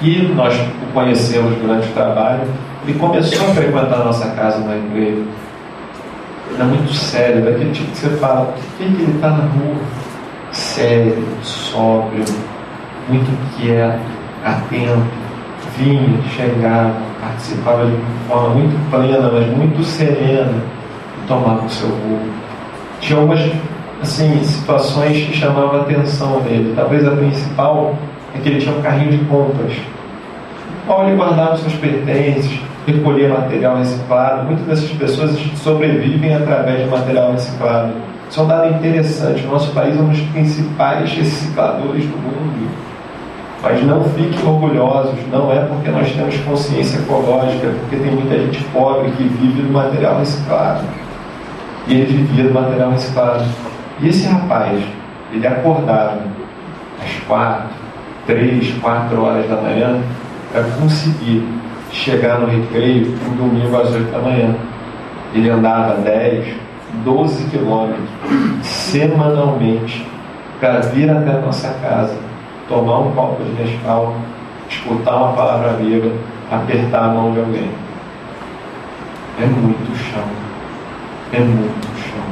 E nós o conhecemos durante o trabalho. Ele começou a frequentar a nossa casa no Recreio. Era muito sério, daquele tipo que você fala, por que ele está na rua? Sério, sóbrio, muito quieto, atento, vinha, chegava, participava de uma forma muito plena, mas muito serena, e tomava o seu rumo. Tinha algumas situações que chamavam a atenção dele. Talvez a principal é que ele tinha um carrinho de compras, no qual ele guardava os seus pertences, recolher material reciclado. Muitas dessas pessoas sobrevivem através de material reciclado. Isso é um dado interessante. O nosso país é um dos principais recicladores do mundo. Mas não fiquem orgulhosos. Não é porque nós temos consciência ecológica, porque tem muita gente pobre que vive do material reciclado. E ele vivia do material reciclado. E esse rapaz, ele acordava às 3, 4 horas da manhã para conseguir chegar no Recreio um domingo às 8 da manhã. Ele andava 10, 12 quilômetros semanalmente para vir até a nossa casa, tomar um copo de Nescau, escutar uma palavra amiga, apertar a mão de alguém. É muito chão. É muito chão.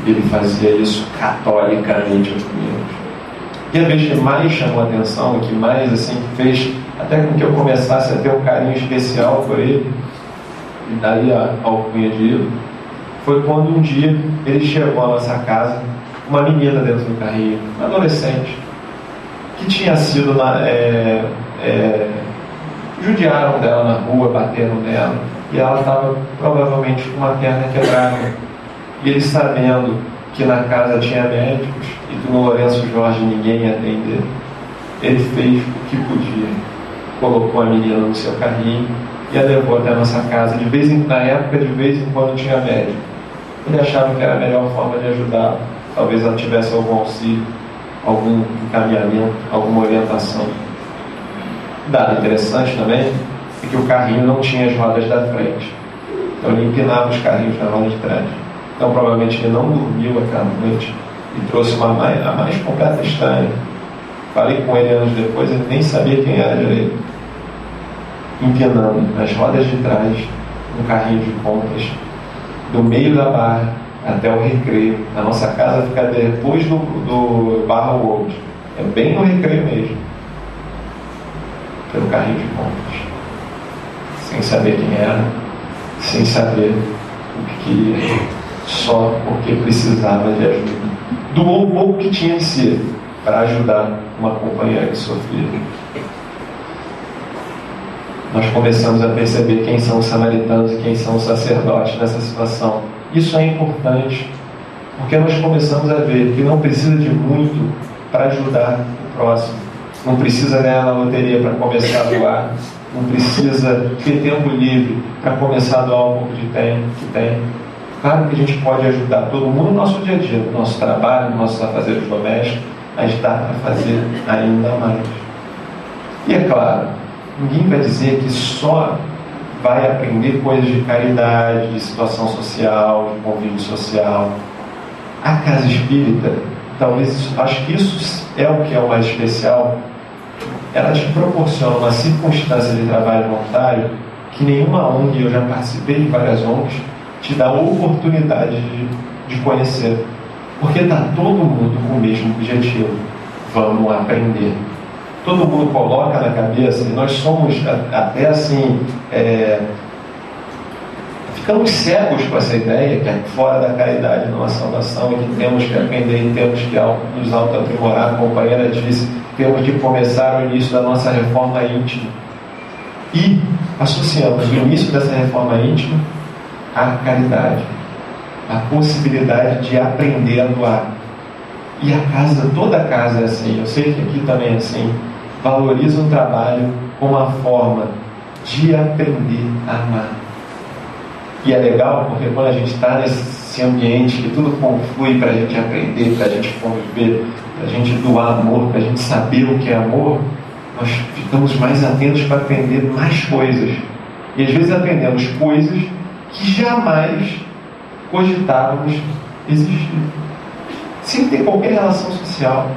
Ele fazia isso catolicamente aos domingos. E a vez que mais chamou a atenção, que mais fez até com que eu começasse a ter um carinho especial por ele, e daí a alcunha de ídolo, foi quando um dia ele chegou à nossa casa, uma menina dentro do carrinho, uma adolescente, que tinha sido judiaram dela na rua, bateram nela, e ela estava provavelmente com uma perna quebrada. E ele, sabendo que na casa tinha médicos e que no Lourenço Jorge ninguém ia atender, ele fez o que podia. Colocou a menina no seu carrinho e a levou até a nossa casa. Na época, de vez em quando tinha médico. Ele achava que era a melhor forma de ajudá-la. Talvez ela tivesse algum auxílio, algum encaminhamento, alguma orientação. Dado interessante também é que o carrinho não tinha as rodas da frente. Então ele empinava os carrinhos na roda de trás. Então provavelmente ele não dormiu aquela noite e trouxe a mais completa estranha. Falei com ele anos depois, ele nem sabia quem era direito. Empinando nas rodas de trás um carrinho de compras do meio da Barra até o Recreio. A nossa casa fica depois do Barra World. É bem no Recreio mesmo. Pelo carrinho de compras. Sem saber quem era, sem saber o que queria, só porque precisava de ajuda. Doou o pouco que tinha em si para ajudar uma companheira que sofria. Nós começamos a perceber quem são os samaritanos e quem são os sacerdotes nessa situação. Isso é importante, porque nós começamos a ver que não precisa de muito para ajudar o próximo. Não precisa ganhar na loteria para começar a doar. Não precisa ter tempo livre para começar a doar um pouco que tem. Claro que a gente pode ajudar todo mundo no nosso dia a dia, no nosso trabalho, nos nossos afazeres domésticos, mas dá para fazer ainda mais. E é claro, ninguém vai dizer que só vai aprender coisas de caridade, de situação social, de convívio social. A casa espírita, talvez, acho que isso é o que é o mais especial, ela te proporciona uma circunstância de trabalho voluntário que nenhuma ONG, eu já participei de várias ONGs, te dá a oportunidade de conhecer. Porque está todo mundo com o mesmo objetivo. Vamos aprender. Todo mundo coloca na cabeça, e nós somos até assim, ficamos cegos com essa ideia que é fora da caridade não há salvação, e que temos que aprender e temos que nos auto-aprimorar. A companheira disse, temos que começar o início da nossa reforma íntima. E associamos o início dessa reforma íntima à caridade, a possibilidade de aprender a doar. E a casa, toda a casa é assim, eu sei que aqui também é assim, valoriza o trabalho como uma forma de aprender a amar. E é legal porque quando a gente está nesse ambiente que tudo conflui para a gente aprender, para a gente conviver, para a gente doar amor, para a gente saber o que é amor, nós ficamos mais atentos para aprender mais coisas. E às vezes aprendemos coisas que jamais cogitávamos existir. Sem ter qualquer relação social.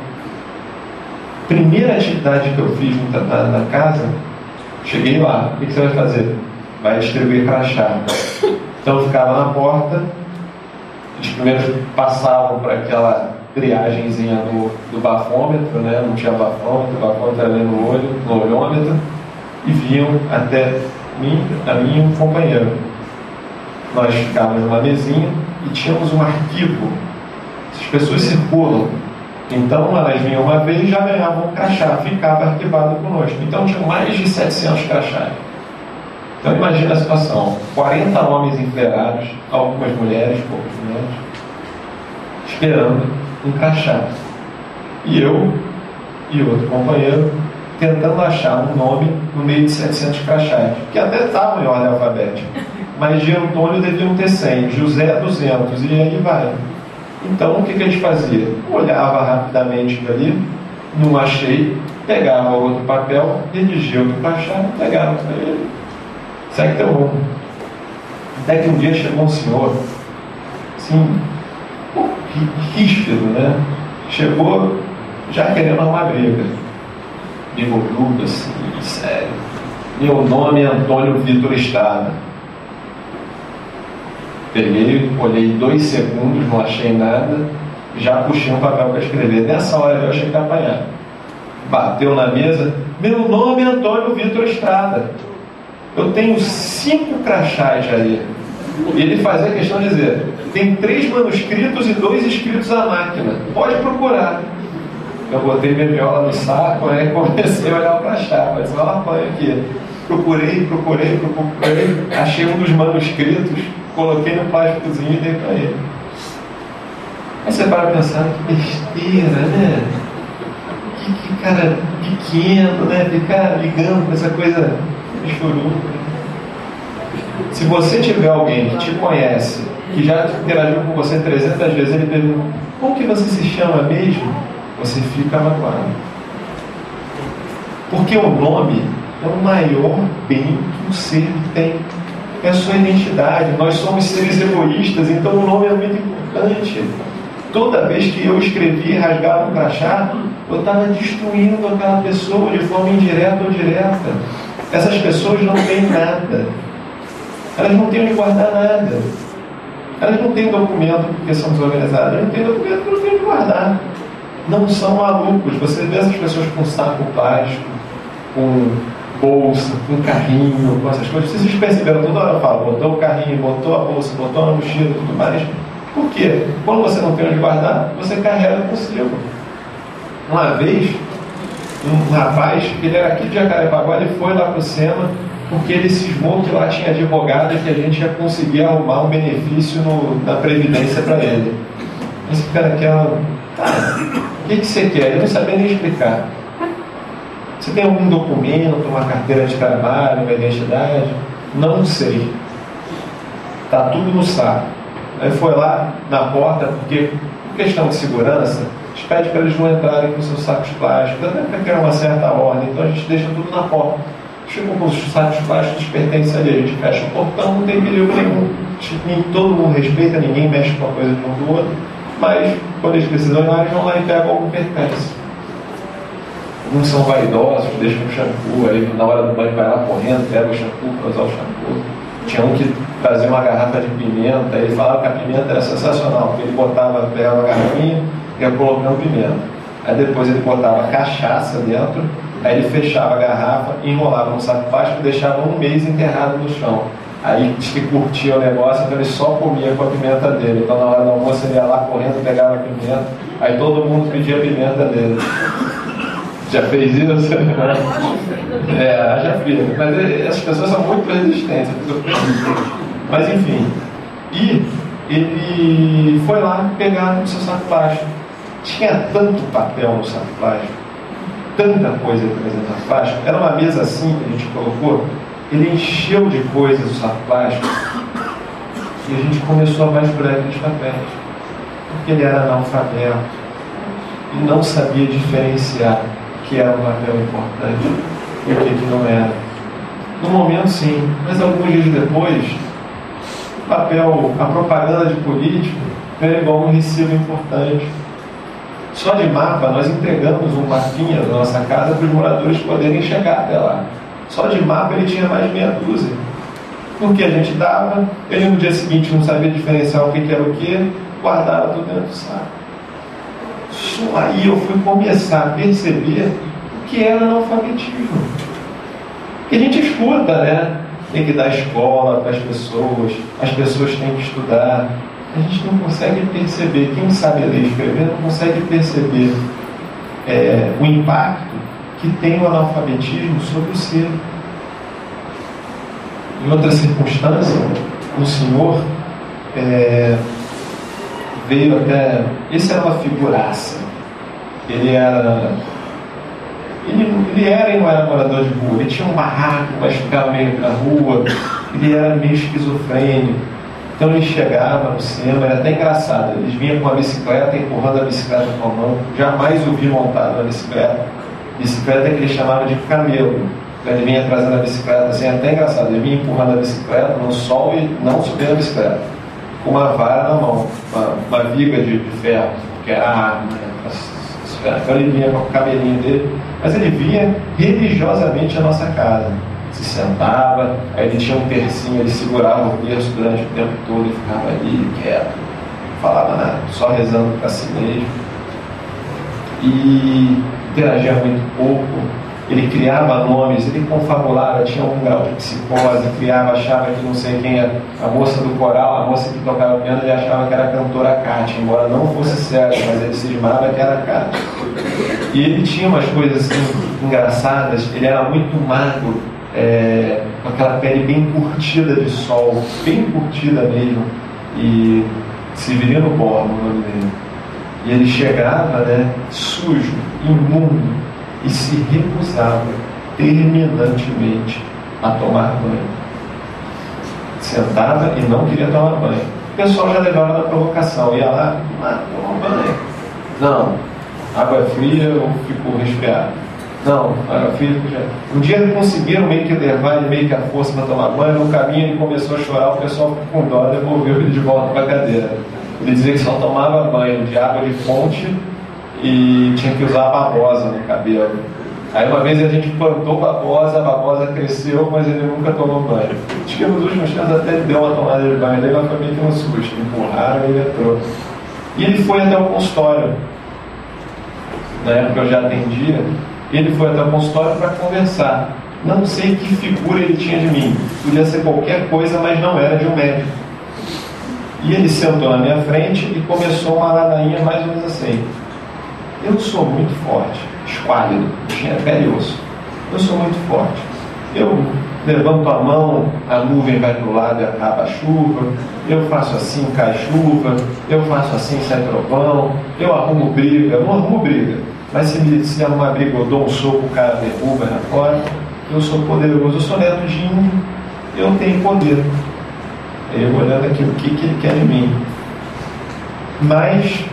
Primeira atividade que eu fiz na casa, cheguei lá, o que você vai fazer? Vai distribuir crachá. Então eu ficava na porta, eles primeiro passavam por aquela triagenzinha do bafômetro, né? Não tinha bafômetro, o bafômetro era ali no olho, no olhômetro, e vinham até a mim e um companheiro. Nós ficávamos numa mesinha e tínhamos um arquivo. As pessoas circulam, então elas vinham uma vez e já ganhavam um crachá, ficava arquivado conosco. Então tinham mais de 700 crachás. Então imagina a situação, 40 homens enfileirados, algumas mulheres, poucas mulheres, esperando um crachá. E eu e outro companheiro tentando achar um nome no meio de 700 crachás, que até estavam em ordem alfabética, mas de Antônio deviam ter 100, José 200, e aí vai. Então o que a gente fazia? Olhava rapidamente ali, não achei, pegava outro papel, redigia outro crachá, pegava para ele, segue teu rumo. Até que um dia chegou um senhor, assim, ríspido, né? Chegou já querendo arrumar briga. Bigodudo, assim, sério. Meu nome é Antônio Vitor Estrada. Peguei, olhei 2 segundos, não achei nada, já puxei um papel para escrever. Nessa hora eu achei que ia apanhar. Bateu na mesa, meu nome é Antônio Vitor Estrada. Eu tenho 5 crachás ali. E ele fazia questão de dizer, tem 3 manuscritos e 2 escritos à máquina. Pode procurar. Eu botei minha viola no saco, né, e comecei a olhar o crachá. Mas olha lá, apanha aqui. Procurei, achei um dos manuscritos, coloquei no plásticozinho e dei para ele. Aí você para pensar, que besteira, né? Que cara pequeno, né? Ficar ligando com essa coisa churuca. Se você tiver alguém que te conhece, que já interagiu com você 300 vezes, ele pergunta, como que você se chama mesmo? Você fica magoado. Porque o nome é o maior bem que um ser tem. É a sua identidade. Nós somos seres egoístas, então o nome é muito importante. Toda vez que eu escrevi e rasgava um crachá, eu estava destruindo aquela pessoa de forma indireta ou direta. Essas pessoas não têm nada. Elas não têm onde guardar nada. Elas não têm documento porque são desorganizadas. Elas não têm documento porque não têm onde guardar. Não são malucos. Você vê essas pessoas com saco plástico, com bolsa, com carrinho, com essas coisas. Vocês perceberam, toda hora eu falo, botou o carrinho, botou a bolsa, botou a mochila e tudo mais. Por quê? Quando você não tem onde guardar, você carrega consigo. Uma vez, um rapaz, ele era aqui de Jacarepaguá, ele foi lá para o SEMA, porque ele cismou que lá tinha advogado e que a gente ia conseguir arrumar um benefício na Previdência para ele. Esse cara aqui, o que você quer? Eu não sabia nem explicar. Você tem algum documento, uma carteira de trabalho, uma identidade? Não sei. Está tudo no saco. Aí foi lá na porta, porque por questão de segurança, a gente pede para eles não entrarem com seus sacos plásticos, até para criar uma certa ordem, então a gente deixa tudo na porta. Chegam com os sacos plásticos, pertencem ali, a gente fecha o portão, não tem perigo nenhum. Todo mundo respeita, ninguém mexe com a coisa de um do outro, mas quando eles precisam ir lá, eles vão lá e pegam algum pertence. Uns são vaidosos, deixam o shampoo, aí na hora do banho vai lá correndo, pega o shampoo para usar o shampoo. Tinha um que trazia uma garrafa de pimenta, ele falava que a pimenta era sensacional, porque ele pegava a garrafinha e ia colocando pimenta. Aí depois ele botava cachaça dentro, aí ele fechava a garrafa, enrolava no saco plástico e deixava um mês enterrado no chão. Aí diz que curtia o negócio, então ele só comia com a pimenta dele. Então na hora do almoço ele ia lá correndo, pegava a pimenta, aí todo mundo pedia a pimenta dele. Já fez isso? Já fiz. Mas essas pessoas são muito resistentes. Mas enfim. E ele foi lá pegar no seu saco plástico. Tinha tanto papel no saco plástico, tanta coisa presente no saco plástico. Era uma mesa assim que a gente colocou. Ele encheu de coisas o saco plástico. E a gente começou a vasculhar aqueles papéis. Porque ele era analfabeto. E não sabia diferenciar o que era um papel importante e o que não era. No momento sim, mas alguns dias depois, a propaganda de político era igual um recibo importante. Só de mapa, nós entregamos um mapinha da nossa casa para os moradores poderem chegar até lá. Só de mapa ele tinha mais de meia dúzia. Porque a gente dava, ele no dia seguinte não sabia diferenciar o que era o que, guardava tudo dentro do saco. Só aí eu fui começar a perceber o que era analfabetismo. Porque a gente escuta, né? Tem que dar escola para as pessoas têm que estudar. A gente não consegue perceber, quem sabe ler e escrever não consegue perceber o impacto que tem o analfabetismo sobre o ser. Em outra circunstância, um senhor veio até... Esse era uma figuraça. Ele era e não era morador de rua. Ele tinha um barraco, mas ficava meio na rua. Ele era meio esquizofrênico. Então ele chegava no cinema, era até engraçado. Eles vinham com a bicicleta, empurrando a bicicleta com a mão. Jamais o vi montado na bicicleta. Bicicleta que ele chamava de camelo. Então ele vinha trazendo a bicicleta assim, até engraçado. Ele vinha empurrando a bicicleta no sol e não subia a bicicleta, com uma vara na mão, uma viga de ferro, que era a arma, né? Então ele vinha com o cabelinho dele, mas ele vinha religiosamente à nossa casa. Se sentava, aí ele tinha um tercinho, ele segurava o terço durante o tempo todo e ficava ali quieto, não falava nada, só rezando para si mesmo. E interagia muito pouco. Ele criava nomes, ele confabulava, tinha algum grau de psicose, criava, achava que não sei quem é a moça do coral, a moça que tocava piano, ele achava que era a cantora Kátia, embora não fosse certo, mas ele se esmava que era a Kátia. E ele tinha umas coisas assim, engraçadas, ele era muito magro, com aquela pele bem curtida de sol, bem curtida mesmo, e Severino Borba, o nome dele. E ele chegava, né, sujo, imundo, e se recusava terminantemente a tomar banho. Sentava e não queria tomar banho. O pessoal já levava na provocação, ia lá, toma banho. Não, água fria eu fico resfriado. Não, água fria já. Um dia eles conseguiram meio que levar ele meio que a força para tomar banho, no caminho ele começou a chorar, o pessoal ficou com dó, devolveu ele de volta para a cadeira. Ele dizia que só tomava banho de água de fonte e tinha que usar babosa no cabelo. Aí uma vez a gente plantou babosa, a babosa cresceu, mas ele nunca tomou banho. Acho que nos últimos tempos até ele deu uma tomada de banho, daí mas foi meio que um susto, empurraram e ele entrou. E ele foi até o consultório. Na época eu já atendia, ele foi até o consultório para conversar. Não sei que figura ele tinha de mim. Podia ser qualquer coisa, mas não era de um médico. E ele sentou na minha frente e começou uma ladainha mais ou menos assim. Eu sou muito forte, esquálido, tinha pele e osso. Eu sou muito forte. Eu levanto a mão, a nuvem vai para o lado e acaba a chuva. Eu faço assim, cai chuva. Eu faço assim, sai trovão. Eu arrumo briga. Eu não arrumo briga. Mas se arrumar briga, eu dou um soco, o cara derruba na fora. Eu sou poderoso. Eu sou neto de índio. Eu tenho poder. Eu olhando aqui, o que ele quer de mim? Mas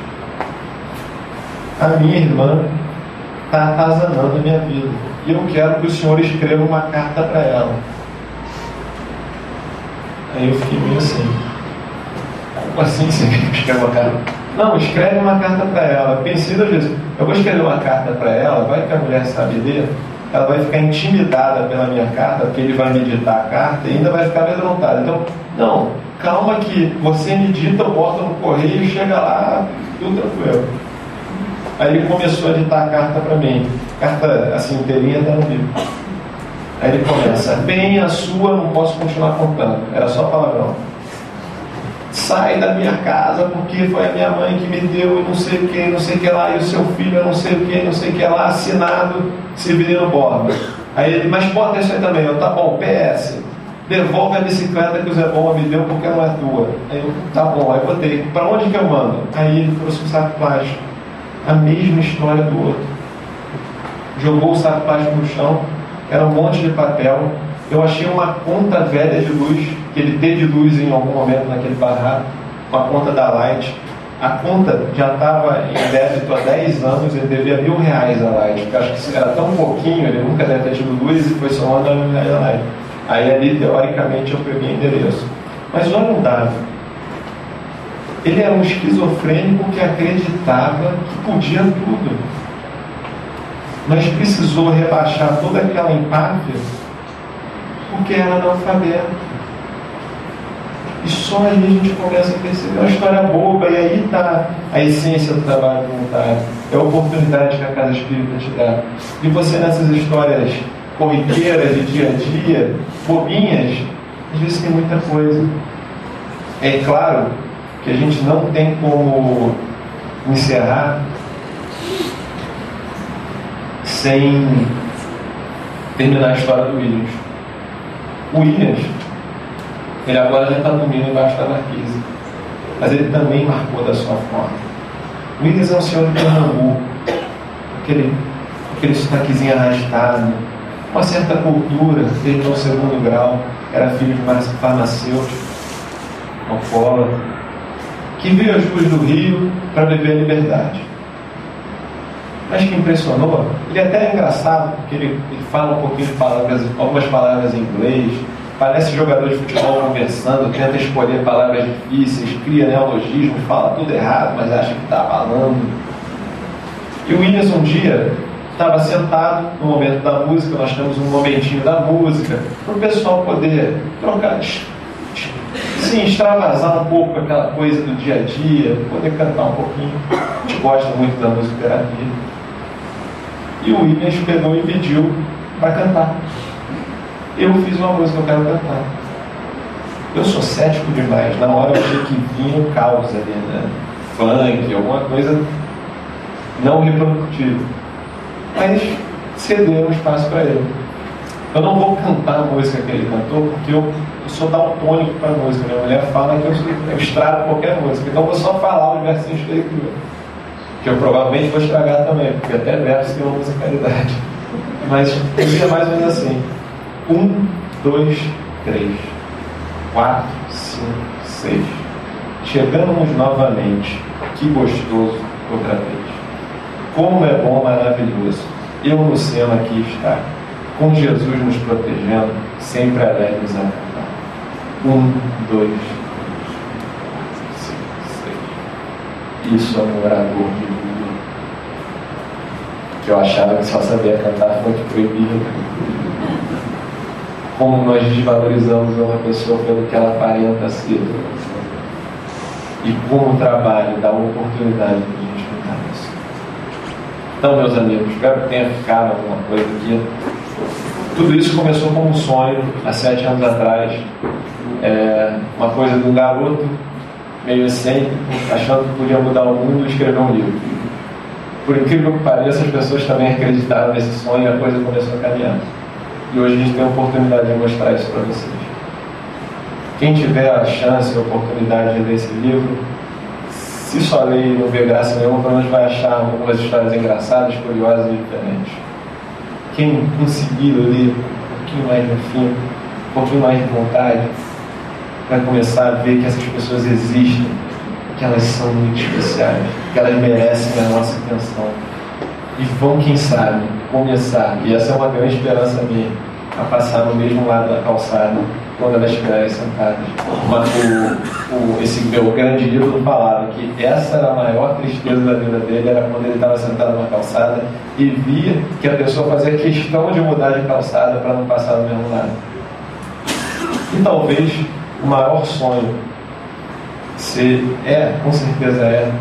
a minha irmã está atazanando a minha vida. E eu quero que o senhor escreva uma carta para ela. Aí eu fiquei meio assim. Como assim você escreve uma carta? Não, escreve uma carta para ela. Pensei 2 vezes. Eu vou escrever uma carta para ela, vai que a mulher sabe ler, ela vai ficar intimidada pela minha carta, porque ele vai me ditar a carta e ainda vai ficar amedrontada. Então, não, calma que você me dita, eu boto no correio, chega lá, tudo tranquilo. Aí ele começou a ditar a carta para mim. Carta assim, inteirinha, está no livro. Aí ele começa: bem, a sua, não posso continuar contando. Era só palavrão. Sai da minha casa, porque foi a minha mãe que me deu, e não sei o que lá, e o seu filho, eu não sei o que lá, assinado Severino Borba. Aí ele: mas bota isso aí também. Eu: tá bom, PS, devolve a bicicleta que o Zé Bomba me deu porque não é tua. Aí eu: tá bom. Aí botei: para onde que eu mando? Aí ele trouxe um saco plástico, a mesma história do outro. Jogou o saco plástico no chão, era um monte de papel. Eu achei uma conta velha de luz, que ele teve luz em algum momento naquele barraco, com a conta da Light. A conta já estava em débito há 10 anos, ele devia R$1.000 a Light, porque acho que era tão pouquinho, ele nunca deve ter tido luz e foi somando R$1.000 a Light. Aí ali, teoricamente, eu peguei endereço. Mas não era um dado. Ele era um esquizofrênico que acreditava que podia tudo. Mas precisou rebaixar toda aquela empáfia porque era analfabeto. E só aí a gente começa a perceber uma história boba, e aí está a essência do trabalho voluntário. É a oportunidade que a Casa Espírita te dá. E você, nessas histórias corriqueiras de dia a dia, bobinhas, às vezes tem muita coisa. É claro que a gente não tem como encerrar sem terminar a história do Williams. O Williams, ele agora já está dormindo embaixo da marquise, mas ele também marcou da sua forma. O Williams é um senhor de Pernambuco, aquele sotaquezinho arrastado, uma certa cultura, teve no 2º grau, era filho de farmacêutico, alcoólatra, que veio às ruas do Rio para beber a liberdade. Mas que impressionou, ele até é engraçado, porque ele fala um pouquinho de palavras, algumas palavras em inglês, parece jogador de futebol conversando, tenta escolher palavras difíceis, cria neologismo, fala tudo errado, mas acha que está falando. E o Williams um dia estava sentado no momento da música, nós temos um momentinho da música, para o pessoal poder trocar, sim, extravasar um pouco aquela coisa do dia a dia, poder cantar um pouquinho. A gente gosta muito da musicoterapia. E o Williams pegou e pediu para cantar. Eu fiz uma música que eu quero cantar. Eu sou cético demais. Na hora eu achei que vinha um caos ali, né? Funk, alguma coisa não reprodutível. Mas cedeu um espaço para ele. Eu não vou cantar a música que ele cantou, porque eu sou daltônico para a música. Minha mulher fala que eu estrago qualquer música. Então eu vou só falar os versinhos que ele criou, que eu provavelmente vou estragar também, porque até verso tem uma musicalidade. Mas ele é mais ou menos assim: 1, 2, 3, 4, 5, 6. Chegamos novamente. Que gostoso outra vez. Como é bom, maravilhoso. Eu no céu aqui estar, com Jesus nos protegendo, sempre alegres a cantar. 1, 2, 5, 6. Isso é um orador de vida, que eu achava que só sabia cantar funk proibido. Como nós desvalorizamos uma pessoa pelo que ela aparenta ser, e como o trabalho dá uma oportunidade de a gente mudar isso. Então, meus amigos, espero que tenha ficado alguma coisa aqui. Tudo isso começou como um sonho há 7 anos atrás. Uma coisa de um garoto meio excêntrico, achando que podia mudar o mundo e escrever um livro. Por incrível que pareça, as pessoas também acreditaram nesse sonho e a coisa começou a caminhar. E hoje a gente tem a oportunidade de mostrar isso para vocês. Quem tiver a chance e a oportunidade de ler esse livro, se só ler e não ver graça nenhuma, pelo menos vai achar algumas histórias engraçadas, curiosas e diferentes. Quem conseguir ler um pouquinho mais no fim, um pouquinho mais de vontade, vai começar a ver que essas pessoas existem, que elas são muito especiais, que elas merecem a nossa atenção. E vão, quem sabe, começar, e essa é uma grande esperança minha, a passar no mesmo lado da calçada quando elas estiverem sentadas. Mas esse meu grande ídolo falava que essa era a maior tristeza da vida dele, era quando ele estava sentado na calçada e via que a pessoa fazia questão de mudar de calçada para não passar no mesmo lado. E talvez o maior sonho com certeza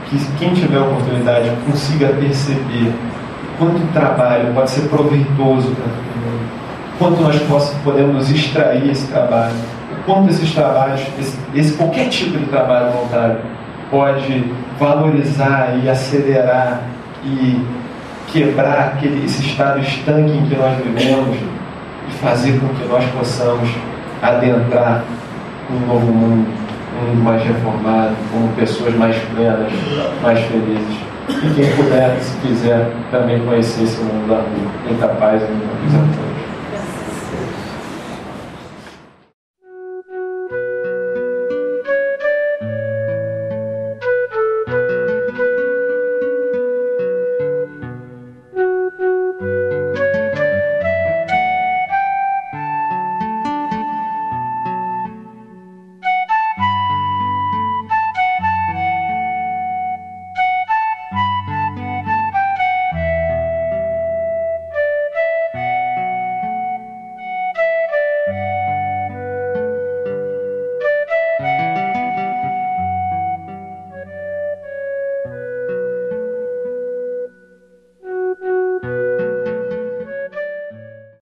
que quem tiver a oportunidade consiga perceber quanto o trabalho pode ser proveitoso para todo mundo, quanto nós podemos extrair esse trabalho, quanto esses trabalhos, qualquer tipo de trabalho voluntário pode valorizar e acelerar e quebrar esse estado estanque em que nós vivemos e fazer com que nós possamos adentrar um novo mundo, um mundo mais reformado, como pessoas mais plenas, mais felizes. E quem puder, se quiser, também conhecer esse mundo da rua. Muita paz e muita coisa boa.